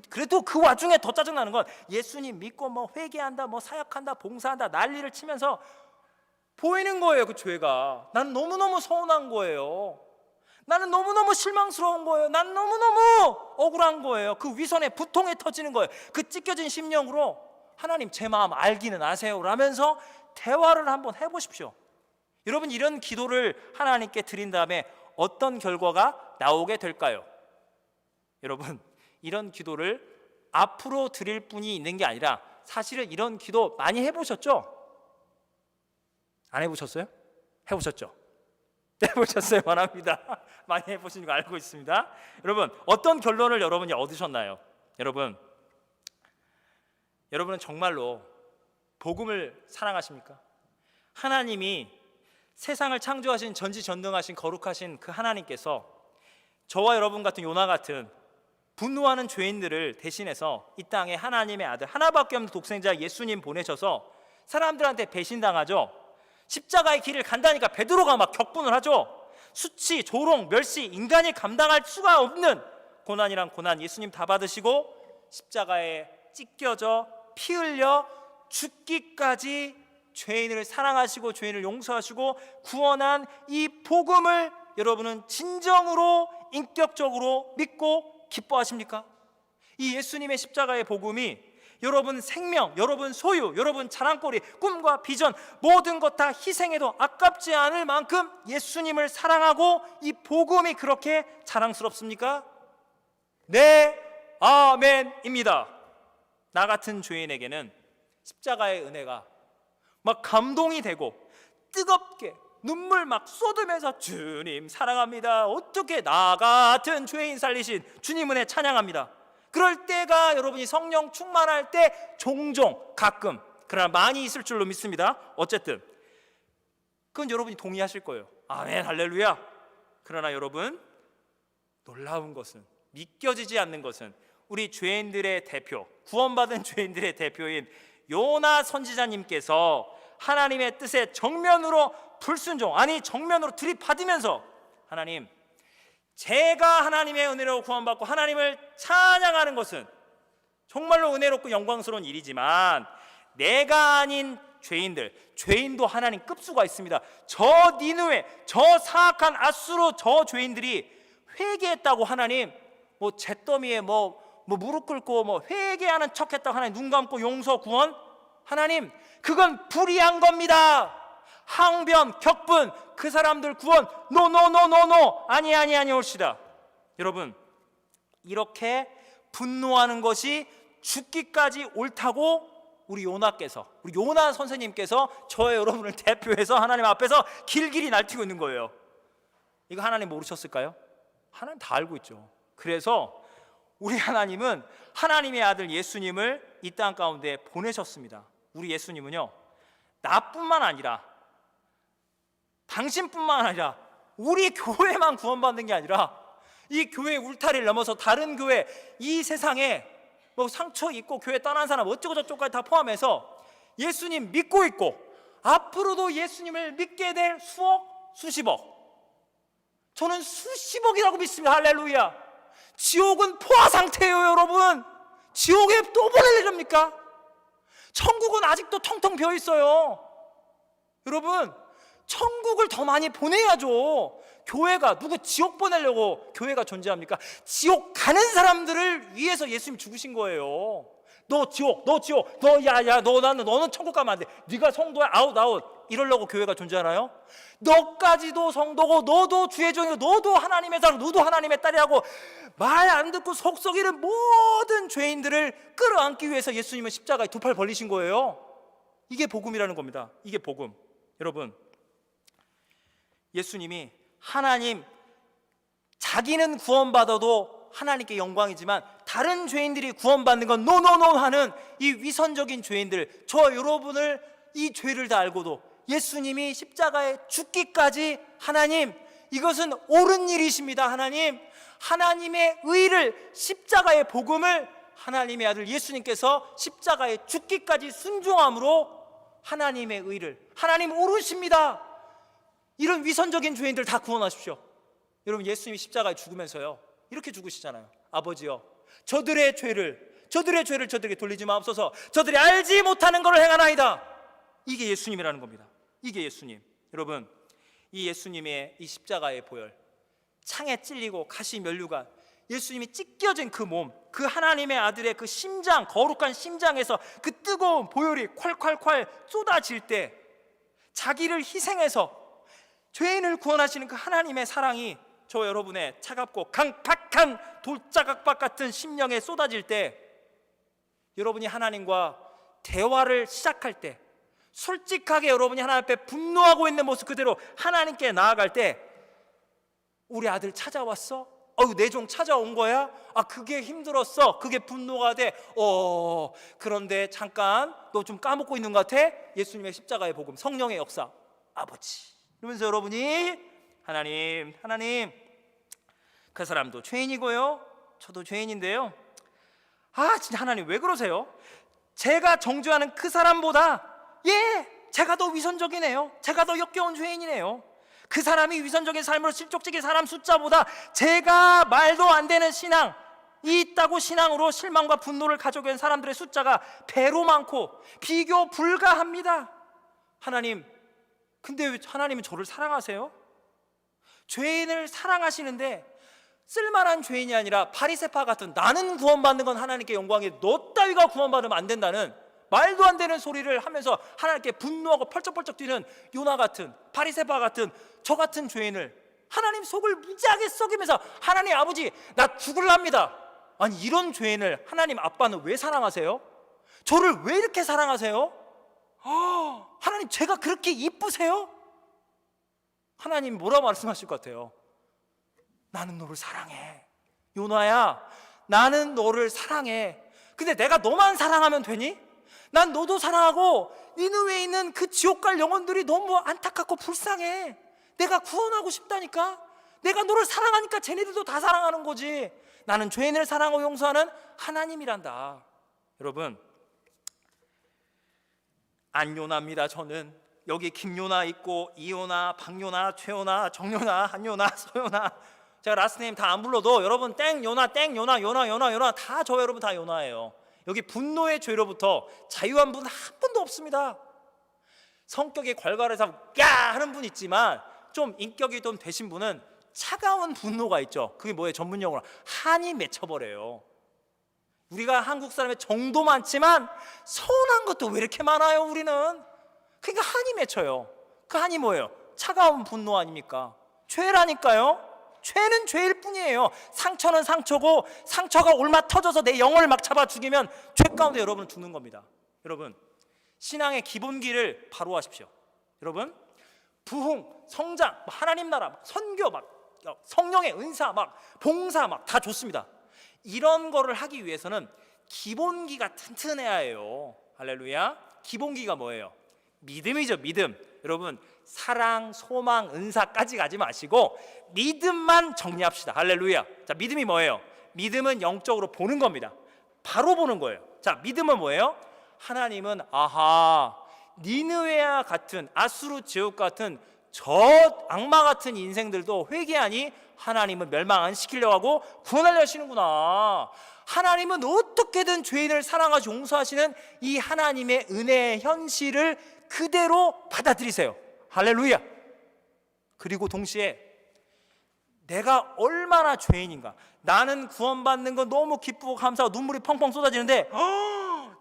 그래도 그 와중에 더 짜증나는 건 예수님 믿고 회개한다, 사역한다, 봉사한다 난리를 치면서 보이는 거예요. 그 죄가 나는 너무너무 서운한 거예요. 나는 너무너무 실망스러운 거예요. 난 너무너무 억울한 거예요. 그 위선에 부통이 터지는 거예요. 그 찢겨진 심령으로 하나님 제 마음 알기는 아세요 라면서 대화를 한번 해보십시오. 여러분 이런 기도를 하나님께 드린 다음에 어떤 결과가 나오게 될까요? 여러분 이런 기도를 앞으로 드릴 분이 있는 게 아니라 사실은 이런 기도 많이 해보셨죠? 안 해보셨어요? 해보셨죠? 해보셨어요? 원합니다. 많이 해보신 거 알고 있습니다. 여러분 어떤 결론을 여러분이 얻으셨나요? 여러분은 정말로 복음을 사랑하십니까? 하나님이 세상을 창조하신 전지전능하신 거룩하신 그 하나님께서 저와 여러분 같은 요나 같은 분노하는 죄인들을 대신해서 이 땅에 하나님의 아들 하나밖에 없는 독생자 예수님 보내셔서 사람들한테 배신당하죠. 십자가의 길을 간다니까 베드로가 막 격분을 하죠. 수치, 조롱, 멸시, 인간이 감당할 수가 없는 고난이란 고난 예수님 다 받으시고 십자가에 찢겨져 피 흘려 죽기까지 죄인을 사랑하시고 죄인을 용서하시고 구원한 이 복음을 여러분은 진정으로 인격적으로 믿고 기뻐하십니까? 이 예수님의 십자가의 복음이 여러분 생명, 여러분 소유, 여러분 자랑거리, 꿈과 비전 모든 것 다 희생해도 아깝지 않을 만큼 예수님을 사랑하고 이 복음이 그렇게 자랑스럽습니까? 네, 아멘입니다. 나 같은 죄인에게는 십자가의 은혜가 막 감동이 되고 뜨겁게 눈물 막 쏟으면서 주님 사랑합니다. 어떻게 나 같은 죄인 살리신 주님 은혜 찬양합니다. 그럴 때가 여러분이 성령 충만할 때 종종 가끔, 그러나 많이 있을 줄로 믿습니다. 어쨌든 그건 여러분이 동의하실 거예요. 아멘, 할렐루야. 그러나 여러분, 놀라운 것은, 믿겨지지 않는 것은 우리 죄인들의 대표, 구원받은 죄인들의 대표인 요나 선지자님께서 하나님의 뜻에 정면으로 불순종, 아니 정면으로 들이받으면서, 하나님, 제가 하나님의 은혜로 구원받고 하나님을 찬양하는 것은 정말로 은혜롭고 영광스러운 일이지만 내가 아닌 죄인도 하나님 급수가 있습니다. 저 니느웨, 저 사악한 앗수르 저 죄인들이 회개했다고 하나님 잿더미에 무릎 꿇고 회개하는 척했다고 하나님 눈 감고 용서 구원, 하나님 그건 불의한 겁니다. 항변 격분 그 사람들 구원 노노노노노 아니 옳시다. 여러분, 이렇게 분노하는 것이 죽기까지 옳다고 우리 요나 선생님께서 저와 여러분을 대표해서 하나님 앞에서 길길이 날뛰고 있는 거예요. 이거 하나님 모르셨을까요? 하나님 다 알고 있죠. 그래서 우리 하나님은 하나님의 아들 예수님을 이 땅 가운데 보내셨습니다. 우리 예수님은요, 나뿐만 아니라 당신뿐만 아니라 우리 교회만 구원받는 게 아니라 이 교회 울타리를 넘어서 다른 교회, 이 세상에 상처 입고 교회 떠난 사람 어쩌고 저쩌고까지 다 포함해서 예수님 믿고 있고 앞으로도 예수님을 믿게 될 수억, 수십억, 저는 수십억이라고 믿습니다. 할렐루야. 지옥은 포화 상태예요. 여러분, 지옥에 또 보내려합니까? 천국은 아직도 텅텅 비어 있어요. 여러분, 천국을 더 많이 보내야죠. 교회가 누구 지옥 보내려고 교회가 존재합니까? 지옥 가는 사람들을 위해서 예수님이 죽으신 거예요. 너 지옥, 너 야야, 너는 천국 가면 안 돼. 네가 성도야, 아웃 이러려고 교회가 존재하나요? 너까지도 성도고 너도 주의 종이고 너도 하나님의 사람, 너도 하나님의 딸이라고 말 안 듣고 속 썩이는 모든 죄인들을 끌어안기 위해서 예수님은 십자가에 두 팔 벌리신 거예요. 이게 복음이라는 겁니다. 이게 복음. 여러분, 예수님이 하나님, 자기는 구원받아도 하나님께 영광이지만 다른 죄인들이 구원받는 건 노노노 하는 이 위선적인 죄인들, 저 여러분을 이 죄를 다 알고도 예수님이 십자가에 죽기까지 하나님, 이것은 옳은 일이십니다. 하나님의 의를, 십자가의 복음을 하나님의 아들 예수님께서 십자가에 죽기까지 순종함으로 하나님의 의를, 하나님 옳으십니다. 이런 위선적인 죄인들 다 구원하십시오. 여러분, 예수님이 십자가에 죽으면서요 이렇게 죽으시잖아요. 아버지여, 저들의 죄를 저들에게 돌리지 마옵소서. 저들이 알지 못하는 것을 행하나이다. 이게 예수님이라는 겁니다. 이게 예수님. 여러분, 이 예수님의 이 십자가의 보혈, 창에 찔리고 가시 면류관, 예수님이 찢겨진 그 몸, 그 하나님의 아들의 그 심장, 거룩한 심장에서 그 뜨거운 보혈이 콸콸콸 쏟아질 때 자기를 희생해서 죄인을 구원하시는 그 하나님의 사랑이 저 여러분의 차갑고 강팍한 돌자각박 같은 심령에 쏟아질 때, 여러분이 하나님과 대화를 시작할 때, 솔직하게 여러분이 하나님 앞에 분노하고 있는 모습 그대로 하나님께 나아갈 때, 우리 아들 찾아왔어? 내 종 찾아온 거야? 그게 힘들었어. 그게 분노가 돼. 그런데 잠깐 너 좀 까먹고 있는 것 같아? 예수님의 십자가의 복음, 성령의 역사, 아버지 이러면서 여러분이 하나님, 그 사람도 죄인이고요, 저도 죄인인데요, 진짜 하나님 왜 그러세요? 제가 정죄하는 그 사람보다 제가 더 위선적이네요. 제가 더 역겨운 죄인이네요. 그 사람이 위선적인 삶으로 실족적인 사람 숫자보다 제가 말도 안 되는 신앙, 있다고 신앙으로 실망과 분노를 가져오게 된 사람들의 숫자가 배로 많고 비교 불가합니다. 하나님, 근데 왜 하나님은 저를 사랑하세요? 죄인을 사랑하시는데 쓸만한 죄인이 아니라 바리새파 같은, 나는 구원받는 건 하나님께 영광이, 너 따위가 구원받으면 안 된다는 말도 안 되는 소리를 하면서 하나님께 분노하고 펄쩍펄쩍 뛰는 요나 같은, 바리새파 같은 저 같은 죄인을 하나님 속을 무지하게 썩이면서 하나님 아버지 나 죽을랍니다. 아니, 이런 죄인을 하나님 아빠는 왜 사랑하세요? 저를 왜 이렇게 사랑하세요? 하나님, 제가 그렇게 이쁘세요? 하나님 뭐라 말씀하실 것 같아요? 나는 너를 사랑해. 요나야, 나는 너를 사랑해. 근데 내가 너만 사랑하면 되니? 난 너도 사랑하고 니느웨에 있는 그 지옥 갈 영혼들이 너무 안타깝고 불쌍해. 내가 구원하고 싶다니까. 내가 너를 사랑하니까 쟤네들도 다 사랑하는 거지. 나는 죄인을 사랑하고 용서하는 하나님이란다. 여러분, 안요나입니다. 저는 여기 김요나 있고 이요나, 박요나, 최요나, 정요나, 한요나, 서요나, 제가 라스트네임 다 안 불러도 여러분 땡요나, 땡요나, 요나 다 저 여러분 다 요나예요. 여기 분노의 죄로부터 자유한 분 한 분도 없습니다. 성격이 괄괄해서 야 하는 분 있지만 좀 인격이 좀 되신 분은 차가운 분노가 있죠. 그게 뭐예요? 전문용어로 한이 맺혀버려요. 우리가 한국 사람의 정도 많지만 서운한 것도 왜 이렇게 많아요? 우리는 그러니까 한이 맺혀요. 그 한이 뭐예요? 차가운 분노 아닙니까? 죄라니까요. 죄는 죄일 뿐이에요. 상처는 상처고 상처가 올마 터져서 내 영혼을 막 잡아 죽이면 죄 가운데 여러분은 죽는 겁니다. 여러분, 신앙의 기본기를 바로 하십시오. 여러분, 부흥, 성장, 하나님 나라, 선교, 성령의 은사, 봉사 다 좋습니다. 이런 거를 하기 위해서는 기본기가 튼튼해야 해요. 할렐루야. 기본기가 뭐예요? 믿음이죠. 믿음. 여러분, 사랑, 소망, 은사까지 가지 마시고 믿음만 정리합시다. 할렐루야. 자, 믿음이 뭐예요? 믿음은 영적으로 보는 겁니다. 바로 보는 거예요. 자, 믿음은 뭐예요? 하나님은 니느웨와 같은 아수르 제국 같은 저 악마 같은 인생들도 회개하니 하나님은 멸망 안 시키려고 하고 구원하려 하시는구나. 하나님은 어떻게든 죄인을 사랑하시고 용서하시는 이 하나님의 은혜의 현실을 그대로 받아들이세요. 할렐루야. 그리고 동시에 내가 얼마나 죄인인가. 나는 구원받는 거 너무 기쁘고 감사하고 눈물이 펑펑 쏟아지는데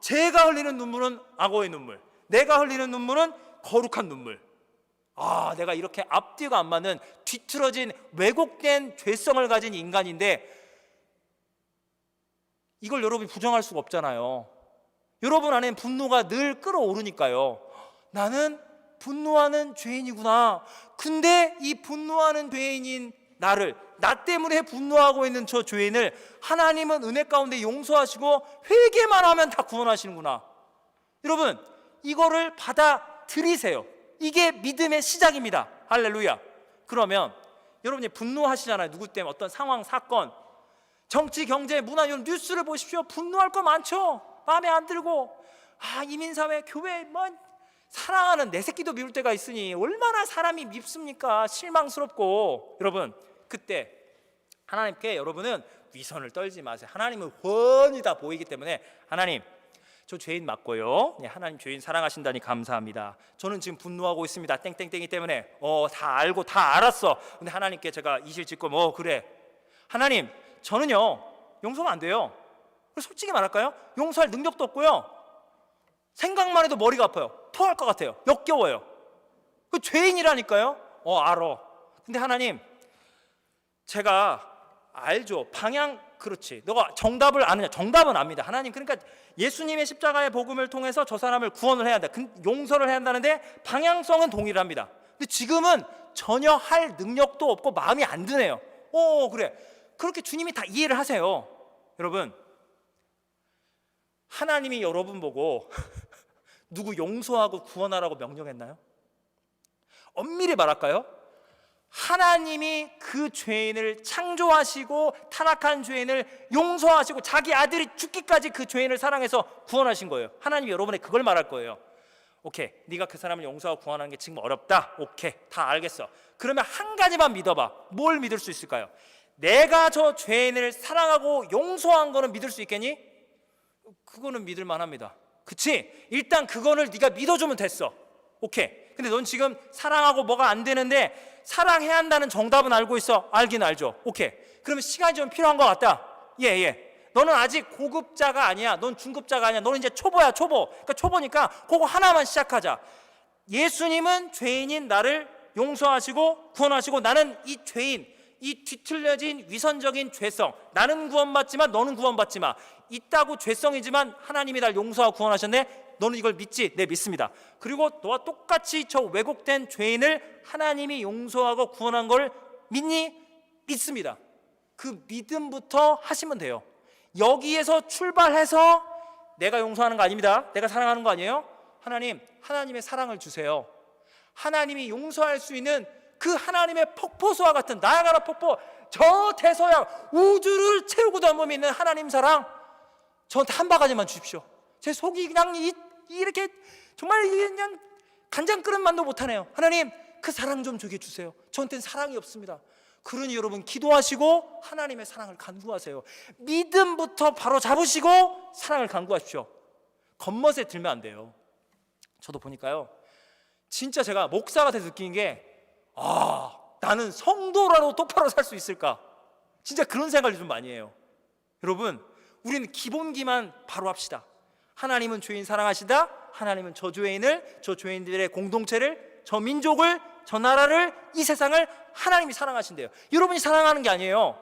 제가 흘리는 눈물은 악어의 눈물, 내가 흘리는 눈물은 거룩한 눈물. 내가 이렇게 앞뒤가 안 맞는 뒤틀어진 왜곡된 죄성을 가진 인간인데 이걸 여러분이 부정할 수가 없잖아요. 여러분 안에 분노가 늘 끓어오르니까요. 나는 분노하는 죄인이구나. 근데 이 분노하는 죄인인 나를, 나 때문에 분노하고 있는 저 죄인을 하나님은 은혜 가운데 용서하시고 회개만 하면 다 구원하시는구나. 여러분, 이거를 받아들이세요. 이게 믿음의 시작입니다. 할렐루야. 그러면 여러분이 분노하시잖아요. 누구 때문에 어떤 상황, 사건, 정치, 경제, 문화 이런 뉴스를 보십시오. 분노할 거 많죠. 마음에 안 들고 이민사회, 교회 사랑하는 내 새끼도 미울 때가 있으니 얼마나 사람이 밉습니까? 실망스럽고. 여러분, 그때 하나님께 여러분은 위선을 떨지 마세요. 하나님은 훤히 다 보이기 때문에 하나님, 저 죄인 맞고요. 하나님 죄인 사랑하신다니 감사합니다. 저는 지금 분노하고 있습니다. 땡땡땡이 때문에. 다 알고 다 알았어. 근데 하나님께 제가 이실직고 그래. 하나님, 저는요 용서가 안 돼요. 솔직히 말할까요? 용서할 능력도 없고요. 생각만 해도 머리가 아파요. 토할 것 같아요. 역겨워요. 그 죄인이라니까요. 알아. 근데 하나님, 제가 알죠. 방향, 그렇지. 너가 정답을 아느냐? 정답은 압니다. 하나님, 그러니까 예수님의 십자가의 복음을 통해서 저 사람을 구원을 해야 한다. 용서를 해야 한다는데 방향성은 동일합니다. 근데 지금은 전혀 할 능력도 없고 마음이 안 드네요. 그래. 그렇게 주님이 다 이해를 하세요. 여러분, 하나님이 여러분 보고 누구 용서하고 구원하라고 명령했나요? 엄밀히 말할까요? 하나님이 그 죄인을 창조하시고 타락한 죄인을 용서하시고 자기 아들이 죽기까지 그 죄인을 사랑해서 구원하신 거예요. 하나님이 여러분의 그걸 말할 거예요. 오케이, 네가 그 사람을 용서하고 구원하는 게 지금 어렵다. 오케이, 다 알겠어. 그러면 한 가지만 믿어봐. 뭘 믿을 수 있을까요? 내가 저 죄인을 사랑하고 용서한 거는 믿을 수 있겠니? 그거는 믿을 만합니다. 그치? 일단 그거를 네가 믿어주면 됐어. 오케이. 근데 넌 지금 사랑하고 뭐가 안 되는데 사랑해야 한다는 정답은 알고 있어. 알긴 알죠. 오케이. 그러면 시간이 좀 필요한 것 같다. 예. 너는 아직 고급자가 아니야. 넌 중급자가 아니야. 너는 이제 초보야, 초보. 그러니까 초보니까 그거 하나만 시작하자. 예수님은 죄인인 나를 용서하시고 구원하시고 나는 이 죄인, 이 뒤틀려진 위선적인 죄성, 나는 구원받지만 너는 구원받지 마. 있다고 죄성이지만 하나님이 날 용서하고 구원하셨네. 너는 이걸 믿지? 네, 믿습니다. 그리고 너와 똑같이 저 왜곡된 죄인을 하나님이 용서하고 구원한 걸 믿니? 믿습니다. 그 믿음부터 하시면 돼요. 여기에서 출발해서 내가 용서하는 거 아닙니다. 내가 사랑하는 거 아니에요. 하나님의 사랑을 주세요. 하나님이 용서할 수 있는 그 하나님의 폭포수와 같은 나야가라 폭포, 저 대서양 우주를 채우고도 한 몸이 있는 하나님 사랑, 저한테 한 바가지만 주십시오. 제 속이 그냥 이렇게 정말 그냥 간장 끓음만도 못하네요. 하나님, 그 사랑 좀 저게 주세요. 저한테는 사랑이 없습니다. 그러니 여러분, 기도하시고 하나님의 사랑을 간구하세요. 믿음부터 바로 잡으시고 사랑을 간구하십시오. 겉멋에 들면 안 돼요. 저도 보니까요, 진짜 제가 목사가 돼서 느낀 게, 나는 성도라도 똑바로 살 수 있을까? 진짜 그런 생각을 좀 많이 해요. 여러분, 우리는 기본기만 바로 합시다. 하나님은 죄인 사랑하시다. 하나님은 저 죄인들의 공동체를, 저 민족을, 저 나라를, 이 세상을 하나님이 사랑하신대요. 여러분이 사랑하는 게 아니에요.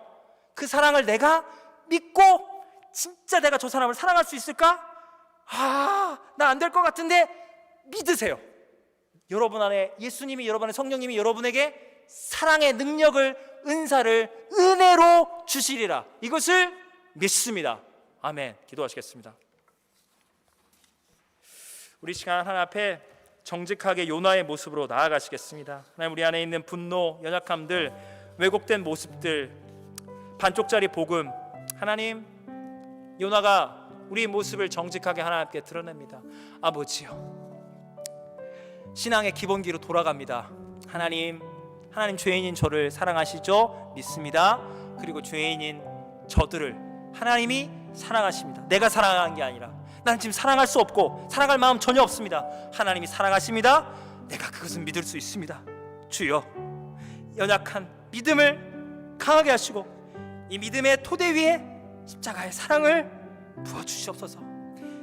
그 사랑을 내가 믿고 진짜 내가 저 사람을 사랑할 수 있을까? 나 안 될 것 같은데 믿으세요. 여러분 안에 예수님이, 여러분 안에 성령님이 여러분에게 사랑의 능력을, 은사를 은혜로 주시리라. 이것을 믿습니다. 아멘. 기도하시겠습니다. 우리 시간 하나님 앞에 정직하게 요나의 모습으로 나아가시겠습니다. 하나님, 우리 안에 있는 분노, 연약함들, 왜곡된 모습들, 반쪽짜리 복음, 하나님, 요나가 우리 모습을 정직하게 하나님께 드러냅니다. 아버지요, 신앙의 기본기로 돌아갑니다. 하나님 죄인인 저를 사랑하시죠? 믿습니다. 그리고 죄인인 저들을 하나님이 사랑하십니다. 내가 사랑하는 게 아니라, 나는 지금 사랑할 수 없고 사랑할 마음 전혀 없습니다. 하나님이 사랑하십니다. 내가 그것은 믿을 수 있습니다. 주여, 연약한 믿음을 강하게 하시고 이 믿음의 토대 위에 십자가의 사랑을 부어주시옵소서.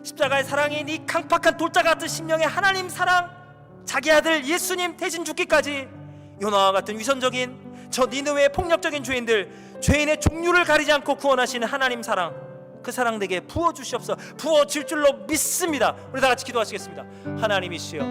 십자가의 사랑인 이 강팍한 돌자가 같은 심령의 하나님 사랑, 자기 아들 예수님 대신 죽기까지 요나와 같은 위선적인 저 니느웨의 폭력적인 죄인의 종류를 가리지 않고 구원하시는 하나님 사랑, 그 사랑 내게 부어주시옵소서. 부어질 줄로 믿습니다. 우리 다 같이 기도하시겠습니다. 하나님이시여,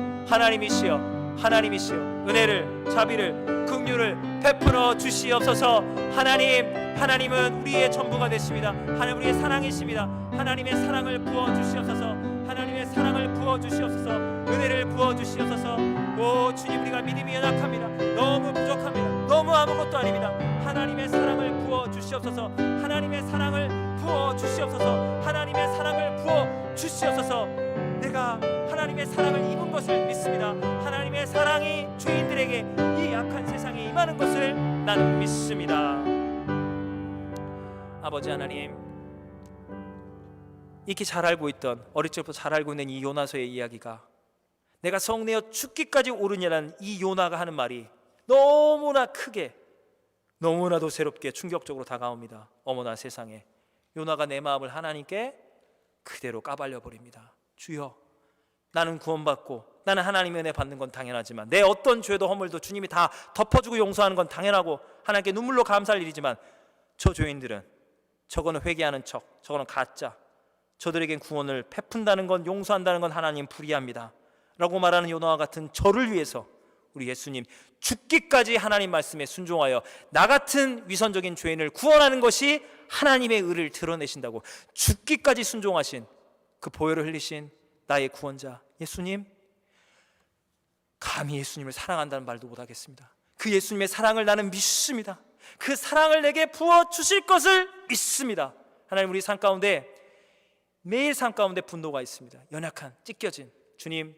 은혜를, 자비를, 긍휼을 베풀어 주시옵소서. 하나님은 우리의 전부가 되십니다. 하나님 우리의 사랑이십니다. 하나님의 사랑을 부어주시옵소서. 하나님의 사랑을 부어주시옵소서. 은혜를 부어주시옵소서. 오 주님, 우리가 믿음이 연약합니다. 너무 부족합니다. 너무 아무것도 아닙니다. 하나님의 사랑을 부어주시옵소서. 하나님의 사랑을 부어주시옵소서. 하나님의 사랑을 부어주시옵소서. 내가 하나님의 사랑을 입은 것을 믿습니다. 하나님의 사랑이 죄인들에게, 이 약한 세상에 임하는 것을 나는 믿습니다. 아버지 하나님, 이렇게 잘 알고 있던, 어릴 적부터 잘 알고 있는 이 요나서의 이야기가, 내가 성내어 죽기까지 오르냐는 이 요나가 하는 말이 너무나 크게, 너무나도 새롭게 충격적으로 다가옵니다. 어머나 세상에, 요나가 내 마음을 하나님께 그대로 까발려 버립니다. 주여, 나는 구원받고 나는 하나님의 은혜 받는 건 당연하지만, 내 어떤 죄도 허물도 주님이 다 덮어주고 용서하는 건 당연하고 하나님께 눈물로 감사할 일이지만, 저 죄인들은, 저거는 회개하는 척, 저거는 가짜, 저들에겐 구원을 베푼다는 건, 용서한다는 건 하나님 불의합니다 라고 말하는 요나와 같은 저를 위해서 우리 예수님 죽기까지 하나님 말씀에 순종하여 나 같은 위선적인 죄인을 구원하는 것이 하나님의 의를 드러내신다고 죽기까지 순종하신, 그 보혈을 흘리신 나의 구원자 예수님, 감히 예수님을 사랑한다는 말도 못하겠습니다. 그 예수님의 사랑을 나는 믿습니다. 그 사랑을 내게 부어주실 것을 믿습니다. 하나님, 우리 삶 가운데, 매일 삶 가운데 분노가 있습니다. 연약한, 찢겨진 주님,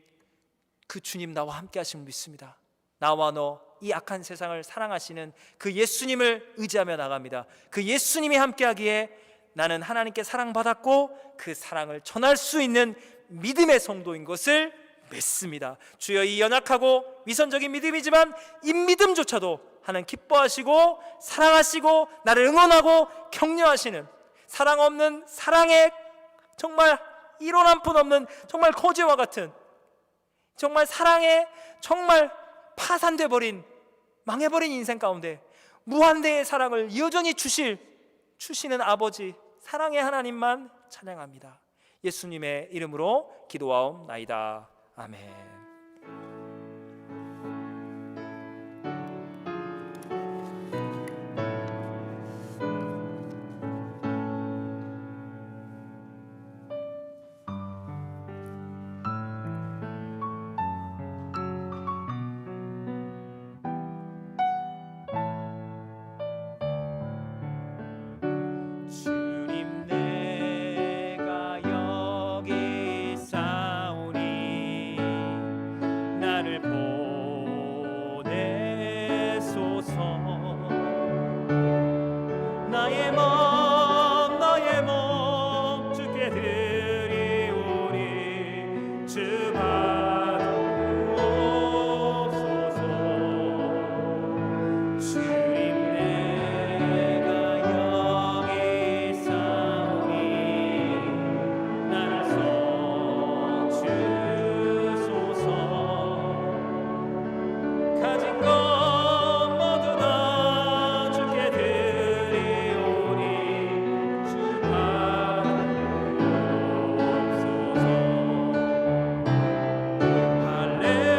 그 주님 나와 함께 하심을 믿습니다. 나와 너, 이 악한 세상을 사랑하시는 그 예수님을 의지하며 나갑니다. 그 예수님이 함께하기에 나는 하나님께 사랑받았고 그 사랑을 전할 수 있는 믿음의 성도인 것을 믿습니다. 주여, 이 연약하고 위선적인 믿음이지만 이 믿음조차도 하나님 기뻐하시고 사랑하시고 나를 응원하고 격려하시는, 사랑 없는, 사랑의 정말 이론 한 푼 없는 정말 거지와 같은, 정말 사랑에 정말 파산돼 버린, 망해버린 인생 가운데 무한대의 사랑을 여전히 주시는 아버지, 사랑의 하나님만 찬양합니다. 예수님의 이름으로 기도하옵나이다. 아멘. 주께 드리오니 주 받으옵소서. 주님 내가 여기 있사오니 나를 써주소서. 가진 것 모두 다 주께 드리오니 주 받으옵소서. 할렐루야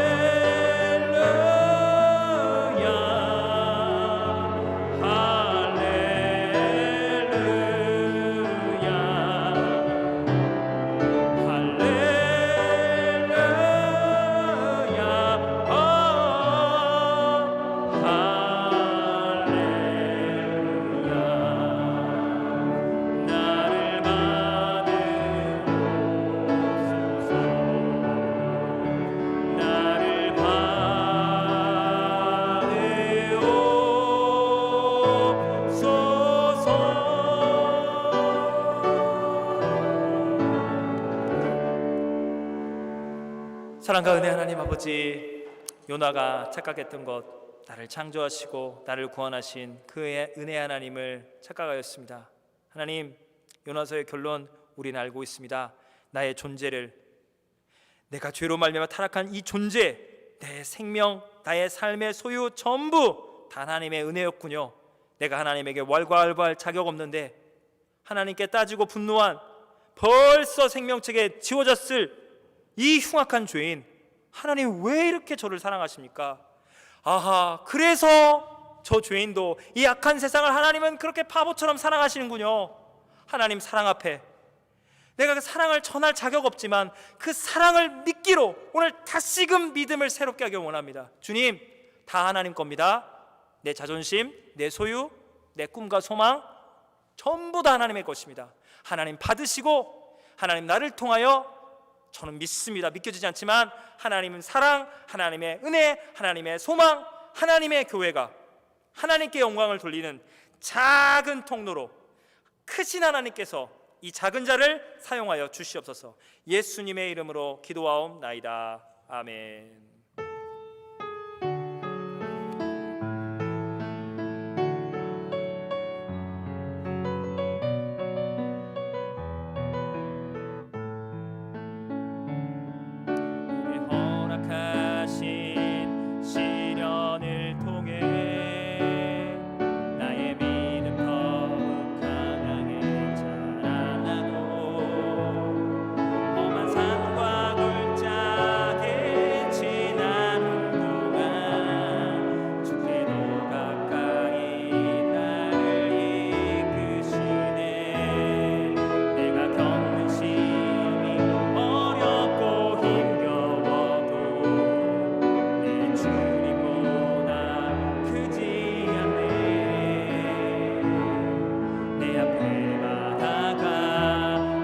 사랑과 은혜 하나님 아버지, 요나가 착각했던 것, 나를 창조하시고 나를 구원하신 그의 은혜 하나님을 착각하였습니다. 하나님, 요나서의 결론 우리는 알고 있습니다. 나의 존재를, 내가 죄로 말미암아 타락한 이 존재, 내 생명, 나의 삶의 소유 전부 다 하나님의 은혜였군요. 내가 하나님에게 왈가왈부할 자격 없는데 하나님께 따지고 분노한, 벌써 생명책에 지워졌을 이 흉악한 죄인, 하나님 왜 이렇게 저를 사랑하십니까? 아하, 그래서 저 죄인도 이 악한 세상을 하나님은 그렇게 바보처럼 사랑하시는군요. 하나님 사랑 앞에 내가 그 사랑을 전할 자격 없지만 그 사랑을 믿기로 오늘 다시금 믿음을 새롭게 하길 원합니다. 주님, 다 하나님 겁니다. 내 자존심, 내 소유, 내 꿈과 소망 전부 다 하나님의 것입니다. 하나님 받으시고 하나님 나를 통하여, 저는 믿습니다. 믿겨지지 않지만 하나님은 사랑, 하나님의 은혜, 하나님의 소망, 하나님의 교회가 하나님께 영광을 돌리는 작은 통로로 크신 하나님께서 이 작은 자를 사용하여 주시옵소서. 예수님의 이름으로 기도하옵나이다. 아멘. 허락하신 시련을 통해 나의 믿음 더욱 강하게 자라나고, 험한 산과 골짜기 지나는 동안 주께 더 가까이 나를 이끄시네. 내가 겪는 시험이 어렵고 힘겨워도 내 주님보다 크지 않네. 내 앞에 바다가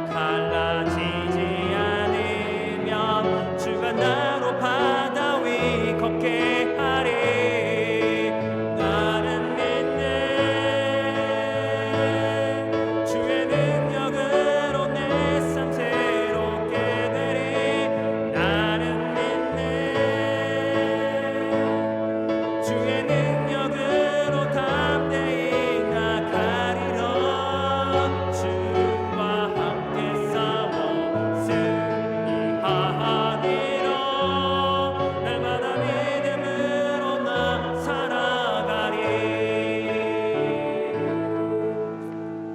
갈라지지 않으면 주가 나로 바다 위 걷게 하리. 나는 믿네. 주의 능력으로 내 삶 새롭게 되리. 나는 믿네. 주의 능력으로 담대히 나가리라. 주와 함께 싸워 승리하리라. 날마다 믿음으로 나 살아가리.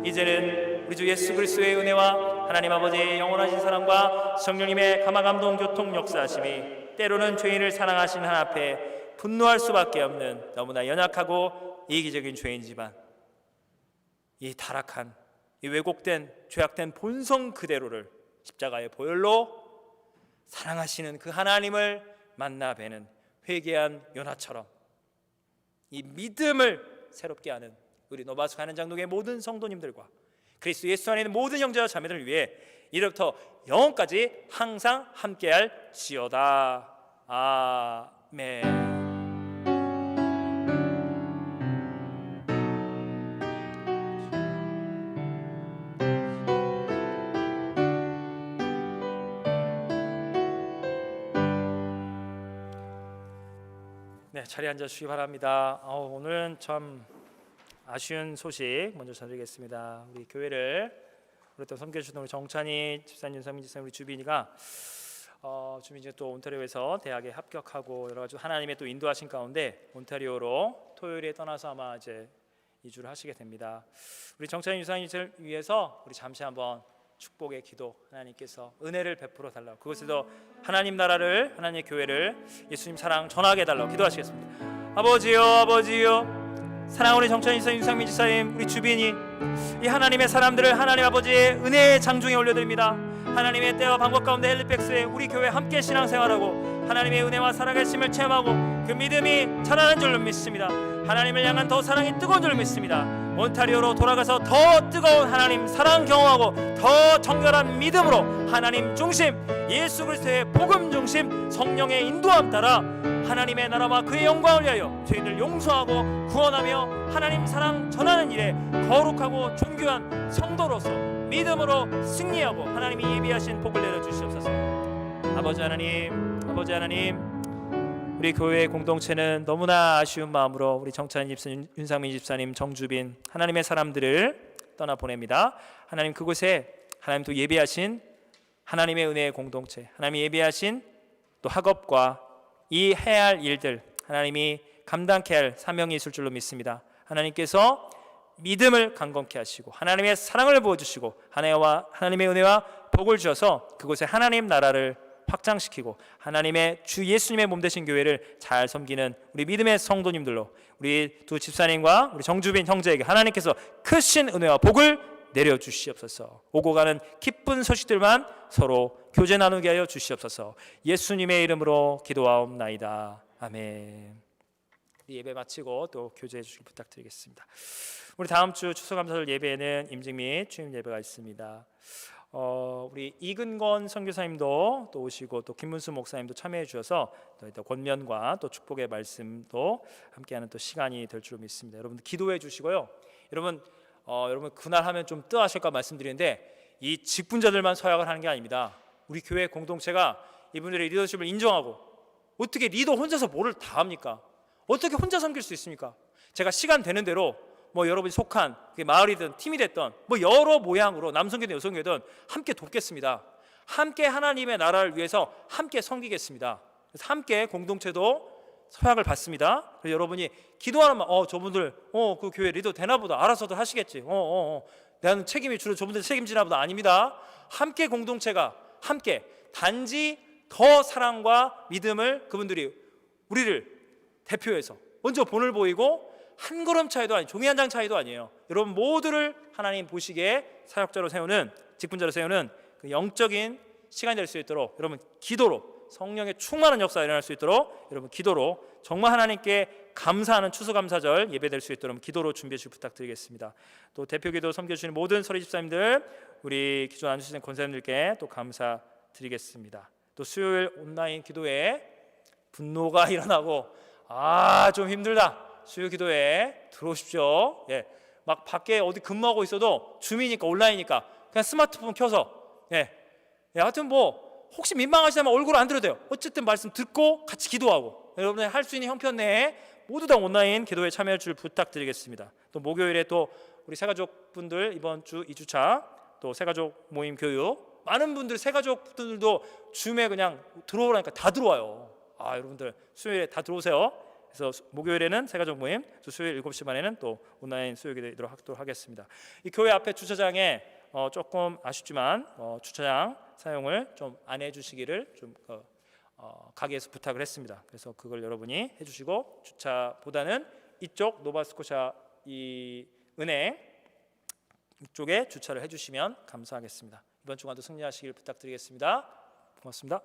이제는 우리 주 예수 그리스도의 은혜와 하나님 아버지의 영원하신 사랑과 성령님의 감화감동 교통 역사하심이, 때로는 죄인을 사랑하신 하나님 앞에 분노할 수밖에 없는 너무나 연약하고 이기적인 죄인지만 이 타락한, 이 왜곡된 죄악된 본성 그대로를 십자가의 보혈로 사랑하시는 그 하나님을 만나 뵈는 회개한 요나처럼 이 믿음을 새롭게 하는 우리 노바수 가는 장독의 모든 성도님들과 그리스도 예수 안에 있는 모든 형제와 자매들을 위해 이로부터 영원까지 항상 함께할 지어다. 아멘. 네, 자리에 앉아 주시기 바랍니다. 오늘은 참 아쉬운 소식 먼저 전드리겠습니다. 우리 교회를 우리 또 섬겨주시는 우리 정찬희 집사님, 윤성민 집사님, 우리 주빈이가 주민이 또 온타리오에서 대학에 합격하고 여러 가지 하나님의 또 인도하신 가운데 온타리오로 토요일에 떠나서 아마 이제 이주를 하시게 됩니다. 우리 정찬희 유사님을 위해서 우리 잠시 한번 축복의 기도, 하나님께서 은혜를 베풀어 달라고, 그것에서 하나님 나라를, 하나님의 교회를, 예수님 사랑 전하게 해달라고 기도하시겠습니다. 아버지요, 아버지요, 사랑하는 우리 정찬희 집사님, 윤상민 집사님, 우리 주빈이 이 하나님의 사람들을 하나님 아버지의 은혜의 장중에 올려드립니다. 하나님의 때와 방법 가운데 헬리백스에 우리 교회 함께 신앙생활하고 하나님의 은혜와 살아계심을 체험하고 그 믿음이 자라는 줄로 믿습니다. 하나님을 향한 더 사랑이 뜨거운 줄로 믿습니다. 온타리오로 돌아가서 더 뜨거운 하나님 사랑 경험하고 더 정결한 믿음으로 하나님 중심, 예수 그리스도의 복음 중심, 성령의 인도함 따라 하나님의 나라와 그의 영광을 위하여 죄인을 용서하고 구원하며 하나님 사랑 전하는 일에 거룩하고 존귀한 성도로서 믿음으로 승리하고 하나님이 예비하신 복을 내려주시옵소서. 아버지 하나님, 아버지 하나님, 우리 교회의 공동체는 너무나 아쉬운 마음으로 우리 정찬희 집사님, 윤상민 집사님, 정주빈 하나님의 사람들을 떠나보냅니다. 하나님 그곳에 하나님 또 예비하신 하나님의 은혜의 공동체, 하나님이 예비하신 또 학업과 이 해야 할 일들 하나님이 감당케 할 사명이 있을 줄로 믿습니다. 하나님께서 믿음을 강건케 하시고 하나님의 사랑을 부어주시고 하나님의 은혜와 복을 주셔서 그곳에 하나님 나라를 확장시키고 하나님의 주 예수님의 몸 되신 교회를 잘 섬기는 우리 믿음의 성도님들로 우리 두 집사님과 우리 정주빈 형제에게 하나님께서 크신 은혜와 복을 내려주시옵소서. 오고 가는 기쁜 소식들만 서로 교제 나누게 하여 주시옵소서. 예수님의 이름으로 기도하옵나이다. 아멘. 예배 마치고 또 교제해 주시길 부탁드리겠습니다. 우리 다음 주 추수감사절 예배에는 임직 및 주임 예배가 있습니다. 우리 이근건 선교사님도 또 오시고 또 김문수 목사님도 참여해 주셔서 또 권면과 또 축복의 말씀도 함께하는 또 시간이 될 줄 믿습니다. 여러분들 기도해 주시고요. 여러분 그날 하면 좀 뜨하실까 말씀드리는데 이 직분자들만 서약을 하는 게 아닙니다. 우리 교회 공동체가 이분들의 리더십을 인정하고 어떻게 리더 혼자서 뭐를 다 합니까? 어떻게 혼자 섬길 수 있습니까? 제가 시간 되는 대로 여러분이 속한 마을이든 팀이 됐던 여러 모양으로 남성교든 여성교든 함께 돕겠습니다. 함께 하나님의 나라를 위해서 함께 섬기겠습니다. 그래서 함께 공동체도 서약을 받습니다. 그래서 여러분이 기도하면 저분들 그 교회 리더 되나보다 알아서도 하시겠지. 나는 책임이 주로 저분들 책임지나보다. 아닙니다. 함께 공동체가 함께 단지 더 사랑과 믿음을 그분들이 우리를 대표해서 먼저 본을 보이고 한 걸음 차이도 아니에요. 종이 한 장 차이도 아니에요. 여러분 모두를 하나님 보시기에 사역자로 세우는, 직분자로 세우는 그 영적인 시간이 될 수 있도록 여러분 기도로 성령의 충만한 역사가 일어날 수 있도록 여러분 기도로 정말 하나님께 감사하는 추수감사절 예배될 수 있도록 기도로 준비해 주시기 부탁드리겠습니다. 또 대표기도 섬겨주시는 모든 서리 집사님들, 우리 기도 안주시는 권사님들께 또 감사드리겠습니다. 또 수요일 온라인 기도에 분노가 일어나고 좀 힘들다, 수요 기도에 들어오십시오. 막 밖에 어디 근무하고 있어도 줌이니까 온라인이니까 그냥 스마트폰 켜서 하여튼 혹시 민망하시다면 얼굴 안 들어도 돼요. 어쨌든 말씀 듣고 같이 기도하고 여러분이 할 수 있는 형편 내에 모두 다 온라인 기도에 참여할 줄 부탁드리겠습니다. 또 목요일에 또 우리 새가족분들 이번 주 2주차 또 새가족 모임 교육, 많은 분들 새가족분들도 줌에 그냥 들어오라니까 다 들어와요. 여러분들 수요일에 다 들어오세요. 그래서 목요일에는 새가족 모임, 또 수요일 7시 반에는 또 온라인 수요 기도를 하도록 하겠습니다. 이 교회 앞에 주차장에 조금 아쉽지만 주차장 사용을 좀 안 해주시기를 좀 가게에서 부탁을 했습니다. 그래서 그걸 여러분이 해주시고 주차보다는 이쪽 노바스코샤 이 은행 이쪽에 주차를 해주시면 감사하겠습니다. 이번 주간도 승리하시길 부탁드리겠습니다. 고맙습니다.